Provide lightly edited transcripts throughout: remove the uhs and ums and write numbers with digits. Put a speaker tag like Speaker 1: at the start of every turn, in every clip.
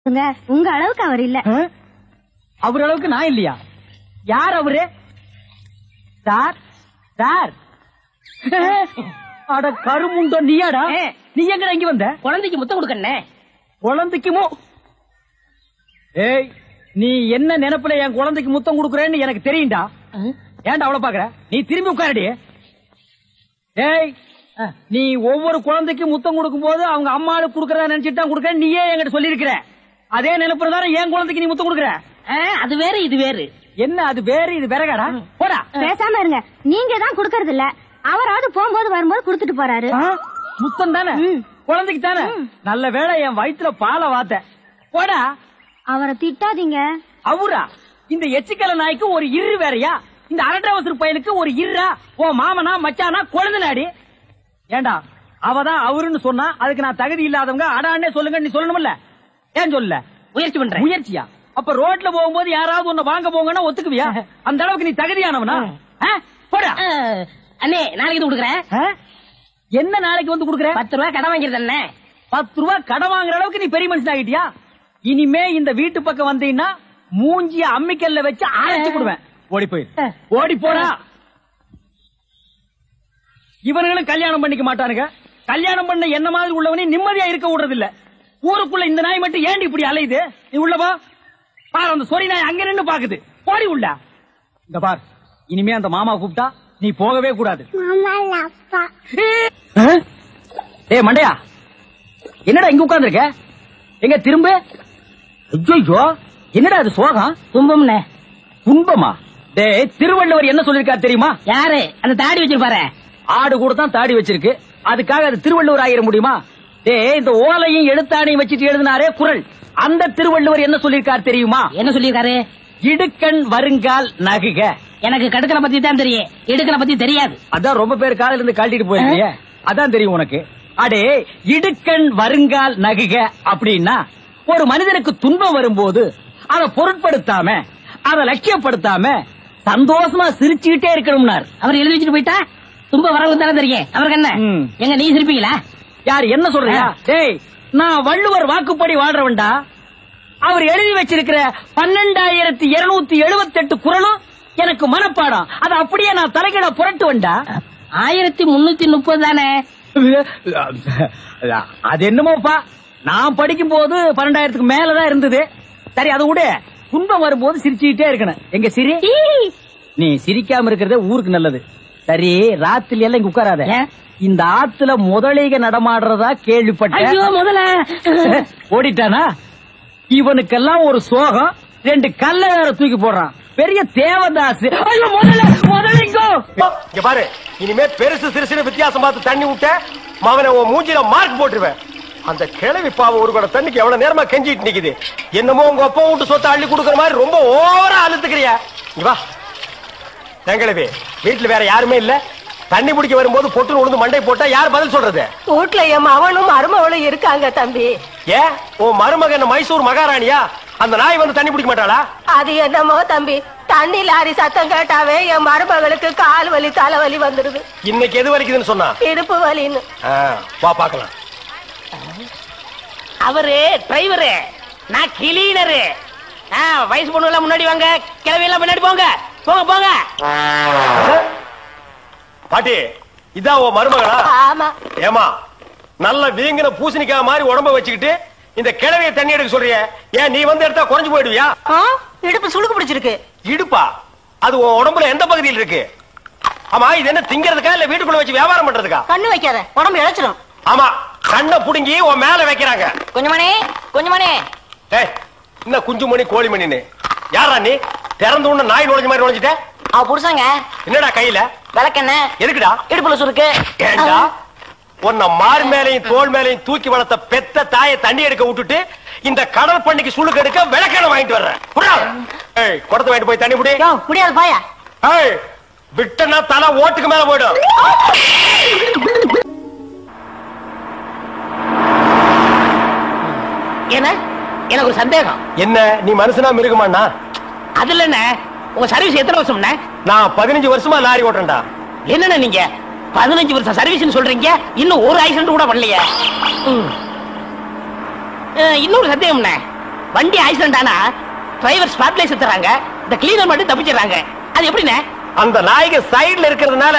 Speaker 1: உங்க அளவுக்கு அவர் இல்ல.
Speaker 2: அவர் அளவுக்கு நான் இல்லையா? யார் அவரு? சார் சார் அட கருமுண்டோ நீயாடா? நீ எங்க இங்க வந்த?
Speaker 3: குழந்தைக்கு முத்தம் கொடுக்கண்ணே.
Speaker 2: குழந்தைக்குமோ? ஏய், நீ என்ன நினைப்புல என் குழந்தைக்கு முத்தம் கொடுக்கறேன்னு எனக்கு தெரியும்டா. ஏன்டா அவ்வளவு பாக்குற? நீ திரும்பி உட்காரடி. ஏய், நீ ஒவ்வொரு குழந்தைக்கு முத்தம் கொடுக்கும் போது அவங்க அம்மாளுக்கு கொடுக்கறதா நினைச்சிட்டு தான் கொடுக்கறேன் நீயே என்கிட்ட சொல்லி இருக்கிற. அதே நினைப்புறதான என் குழந்தைக்கு நீ முத்தம் கொடுக்கற.
Speaker 3: அது வேற இது வேறு.
Speaker 2: என்ன அது வேறு இது வேறகாடா? போடா.
Speaker 1: பேசாம இருங்க. நீங்க தான் கொடுக்கறது இல்ல, அவராவது போகும்போது வரும்போது கொடுத்துட்டு போறாரு.
Speaker 2: முத்தம் தானே குழந்தைக்கு தானே? நல்ல வேளை என் வயிற்றுல பாலை வாத்த. போடா.
Speaker 1: அவரை திட்டாதீங்க.
Speaker 2: அவரா? இந்த எச்சிக்கல நாய்க்கு ஒரு இரு வேறையா? இந்த அரட்டவசர் பையனுக்கு ஒரு இருரா? ஓ மாமனா மச்சானா குழந்தை நாடி? ஏண்டா அவதான் அவருன்னு சொன்னா அதுக்கு நான் தகுதி இல்லாதவங்க அடான்னே சொல்லுங்க நீ சொல்லணும்ல? ஏன் சொல்ல?
Speaker 3: முயற்சி பண்றேன்.
Speaker 2: முயற்சியா? அப்ப ரோட்ல போகும்போது யாராவது உன்னை வாங்க போங்கன்னா ஒத்துக்குவியா? அந்த அளவுக்கு நீ தகுதியானவனா? போடா.
Speaker 3: அண்ணே நாளைக்கு கொடுக்குறேன்.
Speaker 2: என்ன நாளைக்கு வந்து கொடுக்குற?
Speaker 3: 10 ரூபாய் கடன் வாங்கிறது அண்ணே.
Speaker 2: 10 ரூபாய் கடன் வாங்குற அளவுக்கு நீ பெரிய மனுஷன் ஆகிட்டியா? இனிமே இந்த வீட்டு பக்கம் வந்தீங்கன்னா மூஞ்சிய அம்மிக்கல்ல வச்சு அரைச்சு கொடுவேன். ஓடி போய் ஓடி போடா. இவனுங்களும் கல்யாணம் பண்ணிக்க மாட்டானுங்க. கல்யாணம் பண்ண என்ன மாதிரி உள்ளவனே நிம்மதியா இருக்க விடுறது இல்ல. ஊருக்குள்ள இந்த நாய் மட்டும் ஏண்டி இப்படி அலையுது? நீ உள்ளவா பாரு. அந்த சொறி நாய் அங்க நின்னு பாக்குது. போடி உள்ள. இந்த பார், இனிமே அந்த மாமா கூப்பிட்டா நீ போகவே கூடாது. ஏ மண்டையா, என்னடா இங்க உட்கார்ந்து இருக்க? எங்க திரும்ப? ஐயோ, என்னடா அது சோகம்?
Speaker 3: துன்பம்னே.
Speaker 2: துன்பமா? டே, திருவள்ளுவர் என்ன சொல்லிருக்காரு தெரியுமா?
Speaker 3: யாரு? அந்த தாடி வச்சிருப்பாரு.
Speaker 2: ஆடு கூட தான் தாடி வச்சிருக்கு, அதுக்காக அது திருவள்ளுவர் ஆகிட முடியுமா? டே, இந்த ஓலையும் எழுத்தாணையும் வச்சுட்டு எழுதினாரே குறள், அந்த திருவள்ளுவர் என்ன சொல்லிருக்காரு தெரியுமா?
Speaker 3: என்ன சொல்லிருக்காரு?
Speaker 2: இடுக்கண் வருங்கால் நகுக.
Speaker 3: எனக்கு கடுக்கனை பத்தி தான் தெரியும், இடுக்கனை பத்தி தெரியாது.
Speaker 2: அதான் ரொம்ப பேர் காலையில இருந்து கழட்டிட்டு போயிருக்கீங்க, அதான் தெரியும் உனக்கு. அடே, இடுக்கண் வருங்கால் நகுக அப்படின்னா ஒரு மனிதனுக்கு துன்பம் வரும்போது அதை பொருட்படுத்தாம, அதை லட்சியப்படுத்தாம சந்தோஷமா சிரிச்சுக்கிட்டே இருக்கணும்னார்.
Speaker 3: அவர் எழுதி வச்சுட்டு போயிட்டா துன்பம் வரவங்க தானே தெரியும். அவருக்கு என்ன? எங்க நீ சிரிப்பீங்களா?
Speaker 2: யார் என்ன சொல்றியா? டேய், நான் வள்ளுவர் வாக்குப்படி வாழ்றவன்டா. அவர் எழுதி வச்சிருக்கிற 12,278 குறளும் எனக்கு மனப்பாடம். அது அப்படியே நான் தலைகீழ புரட்டுவன்டா.
Speaker 3: 1330 தானே?
Speaker 2: அது என்னமோப்பா, நான் படிக்கும் போது 12,000க்கு மேலதான் இருந்தது. சரி, அது விட துன்பம் வரும்போது சிரிச்சுக்கிட்டே இருக்கணும். எங்க சிரி? நீ சிரிக்காம இருக்கிறதே ஊருக்கு நல்லது. சரி, ராத்திரி எல்லாம் இங்க உட்காராத. இந்த ஆத்துல முதலைக நடமாடுறதா கேள்விப்பட்டேன்.
Speaker 3: முதல்ல
Speaker 2: ஓடிட்டானா? இவனுக்கெல்லாம் ஒரு சோகம், 2 கல்ல வேற தூக்கி போடுறான். பெரிய தேவதாஸ். முதலிங்கோ
Speaker 4: பாரு, இனிமே பெருசு சிறுசுன்னு வித்தியாசம் பார்த்து தண்ணி விட்ட மகனை உன் மூஞ்சில மார்க் போட்டுருவேன். அந்த கிழவி பாவம் ஒரு கூட தண்ணிக்கு எவ்வளவு நேரமா கெஞ்சிட்டு நிக்குது. என்னமோ உங்க அப்பா வீட்டு சொத்தை அள்ளி கொடுக்கற மாதிரி ரொம்ப ஓவரா அழுத்துக்கிறியா? வா தங்கிழவி, வீட்டுல வேற யாருமே இல்ல. தண்ணி பிடிக்க வரும்போது பொட்டு உழுந்து மண்டை போட்டா யார் பதில் சொல்றது?
Speaker 5: வீட்டுல என் மகனும் மருமகளும் இருக்காங்க தம்பி.
Speaker 4: ஏன் உன் மருமக என்ன மைசூர் மகாராணியா? அந்த நாய் வந்து தண்ணி பிடிக்க மாட்டாளா?
Speaker 5: அது என்னமோ தம்பி, தண்ணி லாரி சத்தம் கேட்டாவே என் மருமகளுக்கு கால் வலி தலைவலி வந்துருது.
Speaker 4: இன்னைக்கு எது வலிக்குதுன்னு சொன்னா?
Speaker 5: இடுப்பு வலின்னு.
Speaker 4: வா பாக்கலாம்.
Speaker 3: அவரு டிரைவரு, நான் கிளீனரு. வயசு பொண்ணு எல்லாம் முன்னாடி வாங்க, கிளவி எல்லாம் முன்னாடி போங்க. போங்க போங்க.
Speaker 4: பாட்டி, இதான் உன் மருமகளா?
Speaker 5: ஆமா.
Speaker 4: ஏமா, நல்ல வீங்கின பூசணிக்காய் மாதிரி உடம்ப வச்சுக்கிட்டு இந்த கிழவிய தண்ணி எடுக்க சொல்றிய? ஏன் நீ வந்து எடுத்தா குறைஞ்சு போயிடுவியா?
Speaker 5: இடுப்பு சுளுக்கு பிடிச்சிருக்கு.
Speaker 4: இடுப்பா? அது உன் உடம்புல எந்த பகுதியில் இருக்கு? ஆமா, இது என்ன திங்கிறதுக்கா இல்ல வீட்டுக்குள்ள வச்சு வியாபாரம் பண்றதுக்கா?
Speaker 5: கண்ணு வைக்காத, உடம்பு இழைச்சிடும்.
Speaker 4: ஆமா, கண்ணை புடுங்கி உன் மேல வைக்கிறாங்க.
Speaker 3: கொஞ்சமணி கொஞ்சமணி.
Speaker 4: ஏய், என்ன குஞ்சுமணி கோழிமணின்னு? யாரா நீ? திறந்து உள்ள நாய் நுழைஞ்ச மாதிரி நுழைஞ்சிட்ட?
Speaker 3: புருஷங்க.
Speaker 4: என்னடா கையில?
Speaker 3: விளக்கெண்ண.
Speaker 4: எதுக்குடா?
Speaker 3: இடுப்புல சுருக்கு.
Speaker 4: ஏண்டா உன்னை மார் மேலையும் தோல் மேலையும் தூக்கி வளர்த்த பெத்த தாயை தண்ணி எடுக்க விட்டுட்டு இந்த கடல் பண்ணிக்கு சுளுக்கு எடுக்க விளக்கெண்ண வாங்கிட்டு வர்றேன். குடத்தை வாங்கிட்டு போய் தண்ணி புடி.
Speaker 5: முடியாது பாயா.
Speaker 4: விட்டனா தலை ஓட்டுக்கு மேல போயிடும்.
Speaker 3: என்ன? எனக்கு ஒரு சந்தேகம்.
Speaker 4: என்ன, நீ மனுஷனா மிருகமாண்ணா?
Speaker 3: அதுல என்ன, உங்க சர்வீஸ் எத்தனை வருஷம்?
Speaker 4: நான் 15 வருஷமா லாரி ஓட்டுறேன்டா.
Speaker 3: என்னன்னா நீங்க 15 வருஷம் சர்வீஸ் சொல்றீங்க, இன்னும் ஒரு ஆக்சிடென்ட் கூட பண்ணலையே. இன்னொரு சந்தேகம், வண்டி ஆக்சிடென்ட் ஆனா டிரைவர் ஸ்பாட்ல சுத்துறாங்க, இந்த கிளீனர் மட்டும் தப்பிச்சிடுறாங்க. அது எப்படிண்ணே?
Speaker 4: அந்த நாய்க்கு சைடுல இருக்கிறதுனால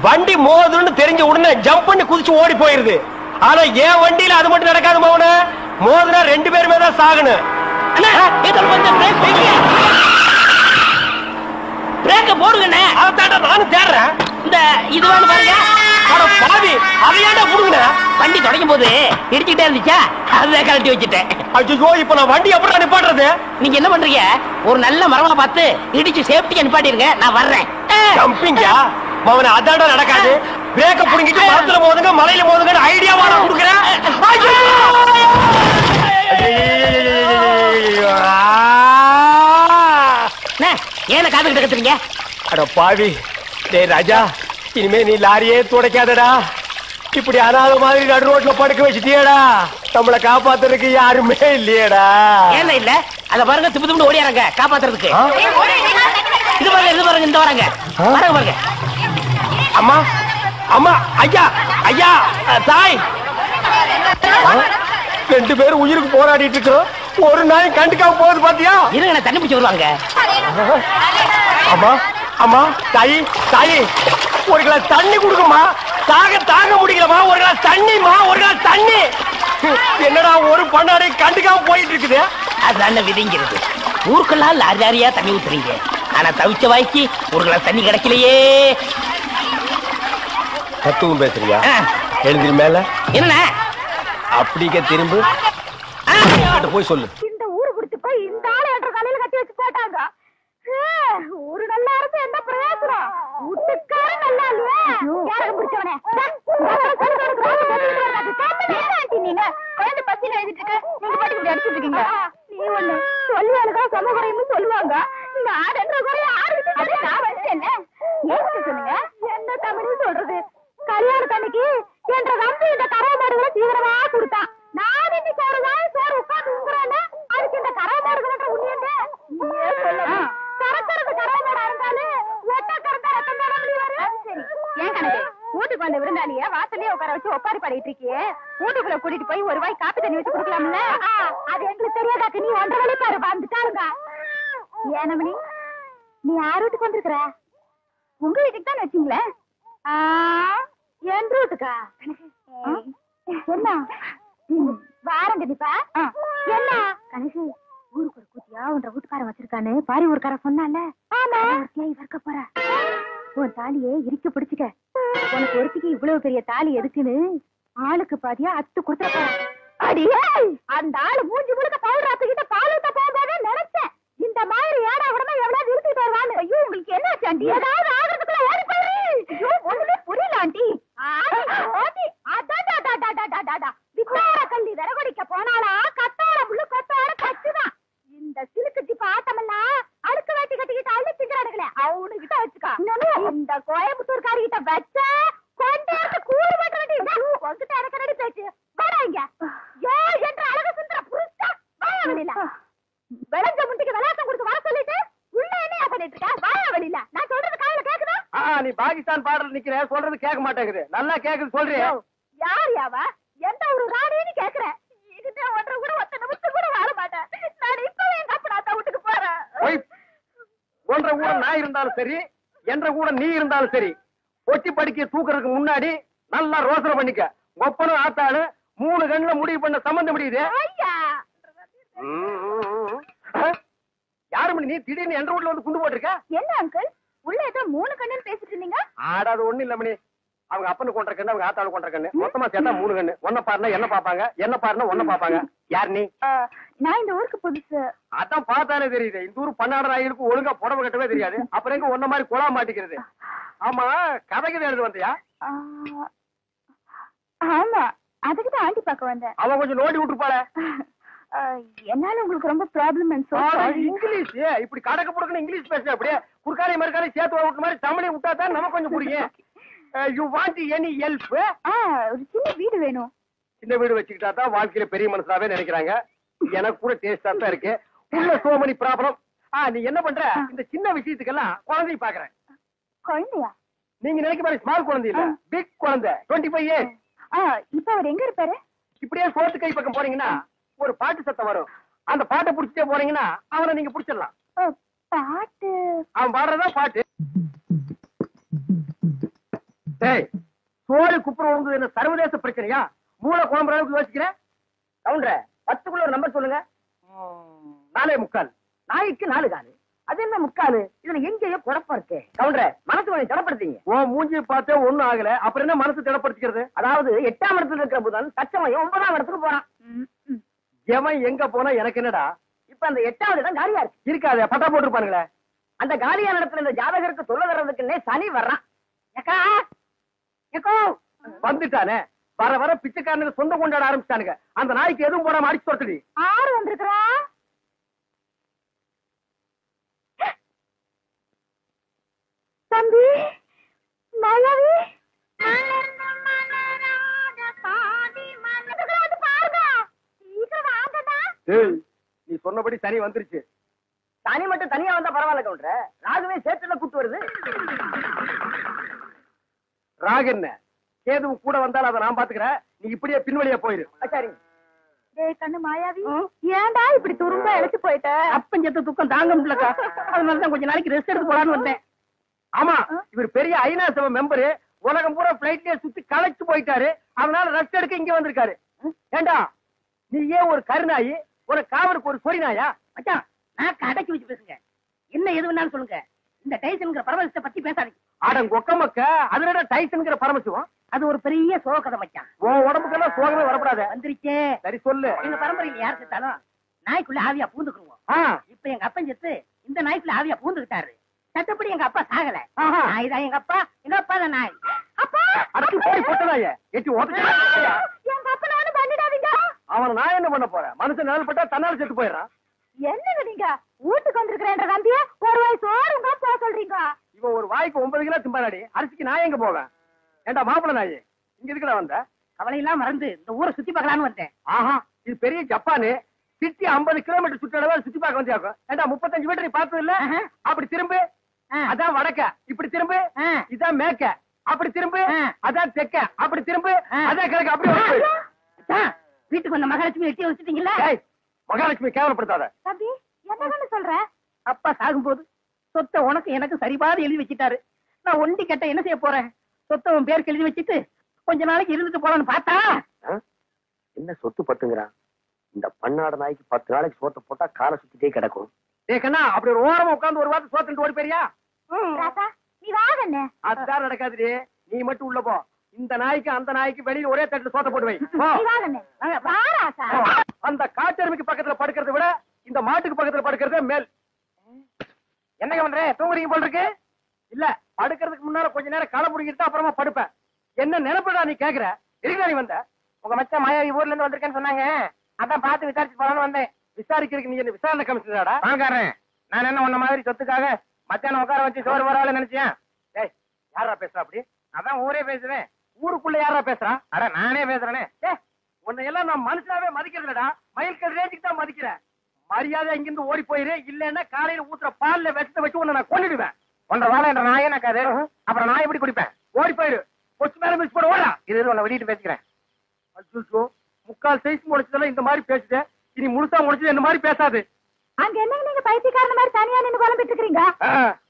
Speaker 4: வண்டி மோதுன்னு தெரிஞ்ச உடனே ஜம்ப் பண்ணி குதிச்சு ஓடி போயிருது. ஆனா என் வண்டியில அது மட்டும் நடக்காது மோகன. மோதுனா 2 பேருமே தான் சாகணும்.
Speaker 3: பிரேக்க போடுங்கண்ணே.
Speaker 4: அதான்டா நானும் தேடுறேன்.
Speaker 3: இந்த இதுவான்னு பாருங்க.
Speaker 4: பாவி அதையாண்டா புடுங்க.
Speaker 3: வண்டி தொடங்கும் போது இடிச்சுட்டே இருந்துச்சா, அதை கழட்டி வச்சுட்டேன்.
Speaker 4: ஐயோ இப்ப நான் வண்டி எப்படி நிப்பாட்டுறது?
Speaker 3: நீங்க என்ன பண்றீங்க, ஒரு நல்ல மரமா பார்த்து இடிச்சு சேஃப்டியா நிப்பாட்டிருங்க, நான் வர்றேன்.
Speaker 4: ஜம்பிங்கா மவன அதாண்டா நடக்காது. பிரேக்க புடுங்கிட்டு மரத்துல மோதுங்க மலையில மோதுங்க ஐடியாவா நான் கொடுக்குறேன்.
Speaker 3: ஏன காத்துக்கிட்டு கத்துறீங்க?
Speaker 4: அட பாவி, டேய் ராஜா, இனிமே நீ லாரியே துடைக்காதடா. இப்படி அனாத மாதிரி நடு ரோட்ல படுக்க வச்சுட்டியடா. நம்மள காப்பாத்துறதுக்கு யாருமே இல்லையடா.
Speaker 3: ஏன் இல்ல? அத பாருங்க, திப்பு திப்பு ஓடியாரங்க காப்பாத்துறதுக்கு. இது பாருங்க, இது பாருங்க, இந்த வராங்க பாருங்க பாருங்க.
Speaker 4: அம்மா அம்மா, ஐயா ஐயா, தாய், 2 பேரும் உயிருக்கு போராடிட்டு இருக்கோம். ஒரு நாய் கண்டுக்காம போகுது பாத்தியா?
Speaker 3: இருங்க, நான் தண்ணி பிடிச்சி வருவாங்க.
Speaker 4: அம்மா அம்மா, தாயி தாயி, ஒரு கிளாஸ் தண்ணி குடுக்குமா. தாங்க முடியலமா. ஒரு கிளாஸ் தண்ணிமா, ஒரு கிளாஸ் தண்ணி. என்னடா ஒரு பண்ணாடை கண்டுக்காம போயிட்டு இருக்குது.
Speaker 3: அதான விதிங்கிறது. ஊருக்கெல்லாம் லாரி லாரியா தண்ணி ஊத்துறீங்க, ஆனா தவிச்ச வாய்க்கு ஒரு கிளாஸ் தண்ணி கிடைக்கலையே.
Speaker 4: தத்துவம் பேசுறியா? எழுதி மேல
Speaker 3: என்ன
Speaker 4: அப்படிக்க திரும்ப போய் சொல்லு.
Speaker 1: இந்த ஊரு குடிச்சு போய் இந்த ஆளு என்ற காலையில கட்டி வச்சு போட்டாங்க. ஒரு நல்லா இருந்து என்ன பிரயோஜனம்? வீட்டுக்கார நல்லா இல்லையா? யாரும் பிடிச்சவனே நீங்க குழந்தை பசியில எழுதிட்டு இருக்க, நீங்க பாட்டு இப்படி அடிச்சுட்டு இருக்கீங்க. நீ ஒண்ணு சொல்லுவாளுக்கா சமகுறைன்னு சொல்லுவாங்க. இந்த ஆடு என்ற குறைய ஆரம்பிச்சு நான் வச்சேன். ஏன் சொல்லுங்க, என்ன தமிழ் சொல்றது? கல்யாணத்தன்னைக்கு என்ற தம்பி இந்த கரை மாடுகளை தீவிரமா கொடுத்தான். நான் இன்னைக்கு ஒரு நாள் சோறு உட்காந்து உங்குறேன்னா அதுக்கு இந்த கரை மாடுகள உண்மையுண்டு கறக்கிறது கரை மாடா இருந்தாலும் ஒட்ட கறந்தா ரத்தம் தானே வெளியே வரும். சரி, ஏன் கணக்கு வீட்டுக்கு வந்த விருந்தாளிய வாசல்லே உட்கார வச்சு ஒப்பாரி பாடிட்டு இருக்கியே, வீட்டுக்குள்ள கூட்டிட்டு போய் ஒரு வாய் காப்பி தண்ணி வச்சு கொடுக்கலாம்ல? அது எங்களுக்கு தெரியாதாக்கு நீ 1.5 வழி பாரு வந்துட்டாருங்க. ஏனமணி, நீ யார் வீட்டுக்கு வந்திருக்கிற? உங்க வீட்டுக்கு தான் வச்சீங்களே. என் வீட்டுக்கா? என்ன வாரம் கண்டிப்பா என்ன கணேசு, ஊருக்கு ஒரு கூட்டியா உன்ற வீட்டுக்காரன் வச்சிருக்கானு பாரி ஊருக்கார சொன்னால. இருக்க போற உன் தாலியே இறுக்கி பிடிச்சுக்க. உனக்கு ஒருத்திக்கு இவ்வளவு பெரிய தாலி எதுக்குன்னு ஆளுக்கு பாதியா அத்து கொடுத்துட போற. அடியே, அந்த ஆளு மூஞ்சி முழுக்க பவுடராத்துக்கிட்ட பாலூத்த போகும்போதே நினைச்சேன் இந்த மாதிரி ஏடா உடனே எவ்வளவு இருந்துட்டு வருவான்னு. ஐயோ உங்களுக்கு என்ன ஆண்டி? ஏதாவது ஆகிறதுக்குள்ள ஓடி போயிரு. ஐயோ ஒண்ணுமே புரியல ஆண்டி. வித்தார கல்லி விறகுடிக்க போனாலா கத்தார முள்ளு கொத்தார கச்சுதான். இந்த சிலுக்கு ஜிப்ப ஆட்டமெல்லாம் அடுக்கு வேட்டி கட்டிக்கிட்டு அள்ளி திங்கிறானுங்களே, அவனு கிட்ட வச்சுக்கா. இந்த கோயம்புத்தூர்காரி கிட்ட வச்ச கொண்டாந்து கூறு மாட்டேன். உங்ககிட்ட இறக்கடி பேச்சு வராங்க. ஏ என்ற அழகு சுந்தர புருஷா வாயா வெளியில. விளைஞ்ச முண்டிக்கு விளையாட்டம் கொடுத்து வர சொல்லிட்டு உள்ள என்ன பண்ணிட்டு இருக்க? வாயா வெளியில. நான் சொல்றது காதுல கேக்குதா?
Speaker 4: நீ பாகிஸ்தான் பாடல் நிக்கிற, சொல்றது கேட்க மாட்டேங்குது. நல்லா கேக்குது சொல்றியா?
Speaker 1: யார் யாவா? எந்த ஒரு ராணின்னு கேக்குறேன். இதுதான் 1.5 கூட 1 நிமிஷம் கூட வாழ மாட்டேன். நான் இப்பவே எங்க அப்பா வீட்டுக்கு போறேன்.
Speaker 4: 1.5 கூட நான் இருந்தாலும் சரி, என்ற கூட நீ இருந்தாலும் சரி, ஒட்டி படிக்க தூக்குறதுக்கு முன்னாடி நல்லா ரோசனை பண்ணிக்க. ஒப்பனும் ஆத்தாளு 3 கண்ணுல முடிவு பண்ண சம்பந்தம் முடியுது. யாரு மணி நீ திடீர்னு என்ற வீட்டுல வந்து குண்டு போட்டிருக்க?
Speaker 1: என்ன அங்கிள், உள்ள ஏதோ 3 கண்ணுன்னு பேசிட்டு இருந்தீங்க?
Speaker 4: ஆடாது ஒண்ணு இல்ல மணி. அவங்க அப்பனு கொண்ட கண்ணு, அவங்க ஆத்தாளு கொண்ட கண்ணு, மொத்தமா சேர்த்தா 3 கண்ணு. ஒன்ன பாருனா என்ன பாப்பாங்க, என்ன பாருனா ஒன்ன பாப்பாங்க. யார் நீ?
Speaker 1: நான் இந்த ஊருக்கு புதுசு.
Speaker 4: அதான் பார்த்தாலே தெரியுது. இந்த ஊர் பன்னாடு நாய்களுக்கு ஒழுங்கா புடவை கட்டவே தெரியாது. அப்புறம் எங்க ஒன்ன மாதிரி குழா மாட்டிக்கிறது. ஆமா, கதைக்கு எழுது வந்தியா?
Speaker 1: ஆமா, அதுக்குதான் ஆண்டி பார்க்க வந்தேன்.
Speaker 4: அவன் கொஞ்சம் நோண்டி விட்டுருப்பாள.
Speaker 1: என்னால உங்களுக்கு ரொம்ப ப்ராப்ளம்.
Speaker 4: இங்கிலீஷ் இப்படி கடக்க புடுக்கணும் இங்கிலீஷ் பேச அப்படியே குறுக்காரி மறுக்காரி சேர்த்து விட்டு மாதிரி தமிழையும் விட்டா தான் நமக்கு கொஞ்சம் பிடிக்கும். You want any help?
Speaker 1: ஒரு சின்ன வீடு வேணும்.
Speaker 4: சின்ன வீடு வச்சுக்கிட்டா தான் வாழ்க்கையில பெரிய மனுஷனாவே நினைக்கிறாங்க. எனக்கு கூட டேஸ்டா தான் இருக்கு. உள்ள சோ மெனி ப்ராப்ளம். நீ என்ன பண்ற? இந்த சின்ன விஷயத்துக்கெல்லாம் குழந்தைய பாக்குறேன்.
Speaker 1: குழந்தையா?
Speaker 4: நீங்க நினைக்க மாதிரி ஸ்மால் குழந்தை இல்ல, பிக் குழந்தை. 25 years.
Speaker 1: இப்ப அவர் எங்க இருப்பாரு?
Speaker 4: இப்படியே சோத்து கை பக்கம் போறீங்கன்னா ஒரு பாட்டு சத்தம் வரும். அந்த பாட்டை புடிச்சிட்டே போறீங்கன்னா அவனை நீங்க புடிச்சிடலாம்.
Speaker 1: பாட்டு
Speaker 4: அவன் பாடுறதா பாட்டு. டேய், சோறு குப்புற உழுந்தது என்ன சர்வதேச பிரச்சனையா? மூளை குழம்புற அளவுக்கு யோசிக்கிறேன். கவுண்டர 10க்குள்ள ஒரு நம்பர் சொல்லுங்க. 4.25. நாய்க்கு 4 காலு. அது என்ன முக்காலு? இதுல எங்கேயோ குழப்பம் இருக்கு. கவுண்டர மனசு கொஞ்சம் திடப்படுத்தீங்க. ஓ மூஞ்சி பார்த்தே ஒண்ணும் ஆகல, அப்புறம் என்ன மனசு திடப்படுத்திக்கிறது? அதாவது 8ஆம் இடத்துல இருக்கிற புதன் தச்சமயம் 9ஆம் இடத்துக்கு போறான். எவன் எங்க போனா எனக்கு என்னடா? இப்ப அந்த 8வது இடம் காலியா இருக்கு. இருக்காது, பட்டா போட்டுருப்பானுங்களே. அந்த காலியான இடத்துல இந்த ஜாதகருக்கு தொல்லை வர்றதுக்குன்னே சனி வர்றான். வந்துட்டானே, வர வர பிச்சைக்காரனுக்கு சொந்த கொண்டாட ஆரம்பிச்சானுங்க. அந்த நாய்க்கு எதுவும் போடாம அடிச்சு தொட்டடி.
Speaker 1: 6 வந்திருக்கிறா. தம்பி மாயாவி
Speaker 4: நீ சொன்னபடி சனி வந்துருச்சு. சனி மட்டும் தனியா வந்தா பரவாயில்ல கவுண்டர, ராகுவே சேர்த்துல கூட்டு வருது. ராகு என்ன கேதுவும் கூட வந்தாலும் அதை நான் பாத்துக்கிறேன். நீ இப்படியே பின்வழியா போயிரு. சரி.
Speaker 1: டேய் கண்ணு மாயாவி, ஏன்டா இப்படி துரும்ப இழைச்சு போயிட்ட?
Speaker 3: அப்பஞ்சத்த துக்கம் தாங்க முடியலக்கா, அதனாலதான் கொஞ்ச நாளைக்கு ரெஸ்ட் எடுத்து போலான்னு வந்தேன்.
Speaker 4: ஆமா, இவர் பெரிய ஐநா சபை மெம்பரு, உலகம் பூரா பிளைட்லயே சுத்தி களைச்சு போயிட்டாரு. அதனால ரெஸ்ட் எடுக்க இங்க வந்திருக்காரு. ஏண்டா நீ ஏன் ஒரு கருநாயி, ஒரு காவலுக்கு ஒரு சொறி நாயா?
Speaker 3: மச்சான், நான் கடைக்கு வச்சு பேசுங்க, என்ன எது வேணாலும் சொல்லுங்க. இந்த டைசன்ங்கிற பரமசிவத்தை பத்தி பேசாதீங்க.
Speaker 4: ஆடம் கொக்க மக்க, அதுல டைசன்ங்கிற பரமசிவம்.
Speaker 3: அது ஒரு பெரிய சோகதை மச்சான்.
Speaker 4: உன் உடம்புக்கெல்லாம் சோகமே வரப்படாத.
Speaker 3: வந்துருச்சே.
Speaker 4: சரி சொல்லு.
Speaker 3: எங்க பரம்பரையில யார் செத்தாலும் நாய்க்குள்ள ஆவியா பூந்துக்குருவோம். இப்ப எங்க அப்பன் செத்து இந்த நாய்க்குள்ள ஆவியா பூந்துக்கிட்டாரு. சட்டப்படி எங்க அப்பா சாகல. நாய் தான் எங்க அப்பா, எங்க அப்பா தான் நாய். அப்பா
Speaker 4: அடுத்து போய் போட்டதாய எட்டி ஓட்டு.
Speaker 1: எங்க அப்பனானு பண்ணிடாதீங்க.
Speaker 4: அவன் நான் என்ன பண்ண போறேன்? மனுஷன் நிழல் பட்டா தன்னால செத்து போயிடறான்.
Speaker 1: என்னங்க நீங்க வீட்டுக்கு வந்திருக்கிறேன்ற நம்பிய ஒரு வாய் சோறுங்க போக சொல்றீங்க?
Speaker 4: இவன் ஒரு வாய்க்கு 9 கிலோ திம்பாடி, அரிசிக்கு நான் எங்க போவேன்? ஏண்டா மாப்பிள்ள நாயி, இங்க இருக்குடா வந்த?
Speaker 3: கவலையெல்லாம் மறந்து இந்த ஊரை சுத்தி பார்க்கலான்னு வந்தேன்.
Speaker 4: ஆஹா, இது பெரிய ஜப்பானு. சிட்டி 50 கிலோமீட்டர் சுற்றளவு சுத்தி பார்க்க வந்தியாக்கும். ஏண்டா 35 மீட்டர் நீ பார்த்தது இல்ல? அப்படி திரும்பு, அதான் வடக்க. இப்படி திரும்பு, இதான் மேக்க. அப்படி திரும்பு, அதான் தெக்க. அப்படி திரும்பு, அதான் கிழக்கு. அப்படி
Speaker 3: வீட்டுக்கு வந்த மகாலட்சுமி எட்டி வச்சுட்டீங்களா?
Speaker 4: மகாலட்சுமி கேவலப்படுத்தாத.
Speaker 1: தம்பி என்னன்னு சொல்ற?
Speaker 3: அப்பா சாகும்போது சொத்தை உனக்கு எனக்கு சரிபாதி எழுதி வச்சுட்டாரு. நான் ஒண்டி கட்ட என்ன செய்ய போறேன்? சொத்தை உன் பேருக்கு எழுதி வச்சுட்டு கொஞ்ச நாளைக்கு இருந்துட்டு போலான்னு பார்த்தா
Speaker 4: என்ன சொத்து பத்துங்கிறான்? இந்த பன்னாட நாய்க்கு 10 நாளைக்கு சோத்த போட்டா காலை சுத்திட்டே கிடக்கும். ஏக்கண்ணா, அப்படி ஒரு ஓரமா உட்கார்ந்து ஒரு வாரத்தை சோத்துட்டு ஓடி போறியா?
Speaker 1: ராசா நீ வாங்கண்ணே.
Speaker 4: அதுதான் நடக்காது. நீ மட்டும் உள்ள போ. இந்த நாய்க்கு அந்த நாய்க்கு வெளியில ஒரே தட்டுல சோத்த போட்டு வை.
Speaker 1: நீ வாங்கண்ணே. வா ராசா.
Speaker 4: அந்த காட்டெருமைக்கு பக்கத்துல படுக்கிறத விட இந்த மாட்டுக்கு பக்கத்துல படுக்கிறதே மேல். என்னங்க பண்ற? தூங்குறீங்க போல இருக்கு. இல்ல, படுக்கிறதுக்கு முன்னால கொஞ்ச நேரம் களை புடிங்கிட்டு அப்புறமா படுப்பேன். என்ன நினைப்படா நீ கேக்குற? இருக்கா நீ வந்த?
Speaker 3: உங்க மச்சான் மாயாவி ஊர்ல இருந்து வந்திருக்கேன்னு சொன்னாங்க, அதான் பார்த்து விசாரிச்சு போலான்னு வந்தேன்.
Speaker 4: விசாரிக்கிறதுக்கு நீ என்ன விசாரணை கமிஷனராடா?
Speaker 3: வாங்காரன், நான் என்ன உன்ன மாதிரி சொத்துக்காக மச்சான உட்கார வச்சு சோறு வரால நினைச்சேன்.
Speaker 4: டேய், யாரா பேசுறா அப்படி?
Speaker 3: அதான் ஊரே பேசுவேன்.
Speaker 4: ஊருக்குள்ள யாரா பேசுறா?
Speaker 3: அட நானே பேசுறேனே.
Speaker 4: உன்னை எல்லாம் நான் மனுஷனாவே மதிக்கிறதுலடா, மயில்கல் ரேஞ்சுக்கு தான் மதிக்கிறேன். மரியாதை இங்கிருந்து ஓடி போயிரு, இல்லன்னா காலையில ஊத்துற பால்ல விஷத்தை வச்சு உன்னை நான் கொன்னுடுவேன்.
Speaker 3: ஒன்றரை வாழை என்ற நாயே நக்காது, அப்புறம் நான் எப்படி குடிப்பேன்?
Speaker 4: ஓடி போயிரு. கொச்சு மேல மிஸ் போட ஓடா.
Speaker 3: இது உன்னை வெளியிட்டு பேசிக்கிறேன்.
Speaker 4: அச்சோ, முக்கால் சைஸ் முடிச்சதெல்லாம் இந்த மாதிரி பேசுது. இனி முழுசா முடிச்சது இந்த மாதிரி பேசாது.
Speaker 1: அங்க என்னங்க நீங்க பைத்தியக்காரன மாதிரி தனியா நின்னு புலம்பிட்டு இருக்கீங்க?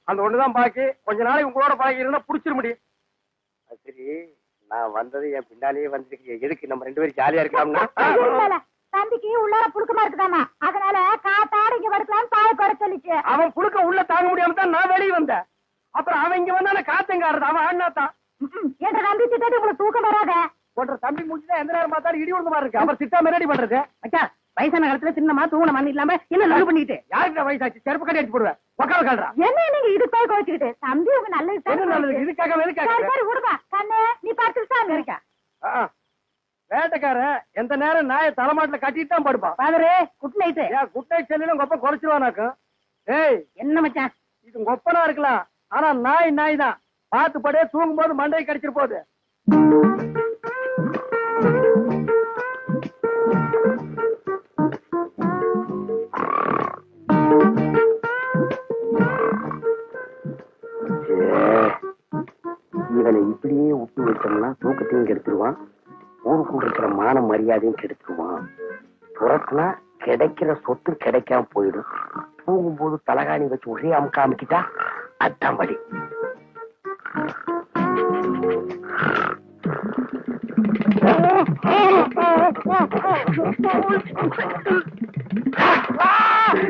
Speaker 4: அந்த ஒண்ணுதான் பாக்கி. கொஞ்ச நாளைக்கு உங்களோட பழகி இருந்தா புடிச்சிட முடியும். சரி, நான் வந்தது என் பின்னாலேயே வந்துருக்கு. எதுக்கு நம்ம 2 பேரும் ஜாலியா இருக்கலாம்னா?
Speaker 1: தம்பிக்கு உள்ளார புழுக்கமா இருக்குதாமா, அதனால காத்தாட இங்க படுக்கலாம்னு பாய குறை சொல்லிச்சு.
Speaker 4: அவன் புழுக்க உள்ள தாங்க முடியாம தான் நான் வெளியே வந்தேன். அப்புறம் அவன் இங்க வந்தான காத்தங்க ஆடுறது. அவன் ஆடினாத்தான்
Speaker 1: என்ற தம்பி திட்டாட்டி உங்களுக்கு தூக்கம் வராத.
Speaker 4: போன்ற தம்பி முடிச்சுதான் எந்த நேரம் பார்த்தாலும் இடி விழுந்த மாதிரி இருக்கு. அப்புறம் திட்டா ரெடி பண்றது.
Speaker 3: அச்சா, வயசான காலத்துல சின்னமா தூங்கின மண் இல்லாம என்ன லவ் பண்ணிட்டு
Speaker 4: யாருக்கு வயசாச்சு? செருப்பு கட்டி அடிச்சு போடுவேன். உக்கால கால்றா.
Speaker 1: என்ன நீங்க இது போய் கோச்சிக்கிட்டு? தம்பி உங்க நல்லது
Speaker 4: இதுக்காக
Speaker 1: சரி விடுப்பா. கண்ணு நீ பார்த்துட்டு இருக்கா.
Speaker 4: வேட்டைக்காரன் எந்த நேரம் நாயை தலைமாட்டுல கட்டிட்டு தான் படுப்பான்.
Speaker 3: பாதரே, குட் நைட்.
Speaker 4: குட் நைட் செல்லிலும் கொப்ப குறைச்சிருவானாக்கும். ஏய்,
Speaker 3: என்ன மச்சான்
Speaker 4: இது கொப்பனா இருக்கலாம், ஆனா நாய் தான். பார்த்து படே, தூங்கும் போது மண்டையை கடிச்சிட்டு போகுது. இவனை இப்படியே விட்டு வச்சோம்னா தூக்கத்தையும் கெடுத்துருவான், ஊருக்குள்ள இருக்கிற மான மரியாதையும் கெடுத்துருவான். துரத்துனா
Speaker 6: கிடைக்கிற சொத்து கிடைக்காம போயிடும். தூங்கும்போது தலகாணி வச்சு ஒரே அமுக்க அமுக்கிட்டா அதான் வழி.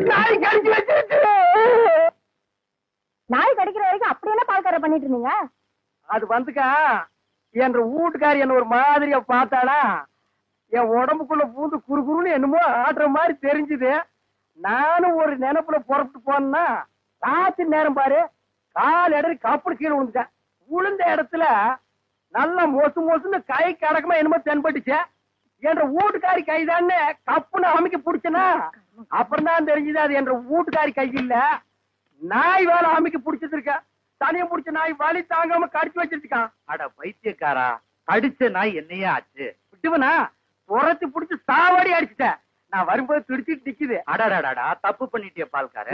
Speaker 6: நாய் கடிச்சு வச்சிருச்சு.
Speaker 1: நாய் கடிக்கிற வரைக்கும் அப்படியெல்லாம் பால்கார பண்ணிட்டு இருந்தீங்க?
Speaker 6: அது வந்துக்கா என்ற வீட்டுக்காரி என்ன ஒரு மாதிரியா பார்த்தாளா, என் உடம்புக்குள்ள பூந்து குறுகுறுன்னு என்னமோ ஆடுற மாதிரி தெரிஞ்சுது. நானும் ஒரு நினைப்புல புறப்பட்டு போனா ராத்திரி நேரம் பாரு, கால் இடறி கப்படு கீழே விழுந்துட்டேன். விழுந்த இடத்துல நல்லா மொசுன்னு கை கடக்கமா என்னமோ தென்பட்டுச்சு. என்ற வீட்டுக்காரி கைதான்னு கப்புன்னு அமைக்க பிடிச்சனா அப்புறம் தான் தெரிஞ்சது அது என்ற வீட்டுக்காரி கை இல்ல, நாய் வேலை அமைக்க பிடிச்சது இருக்க. தனியா பிடிச்ச நாய் வலி தாங்காம கடிச்சு வச்சிருக்கான்.
Speaker 7: அட பைத்தியக்காரா, அடிச்ச நாய் என்னையே ஆச்சு?
Speaker 6: விட்டுவனா துரத்தி பிடிச்சு சாவாடி அடிச்சுட்டேன். நான் வரும்போது துடிச்சிட்டு நிக்குது.
Speaker 7: அடாடாடா, தப்பு பண்ணிட்டிய பால்கார.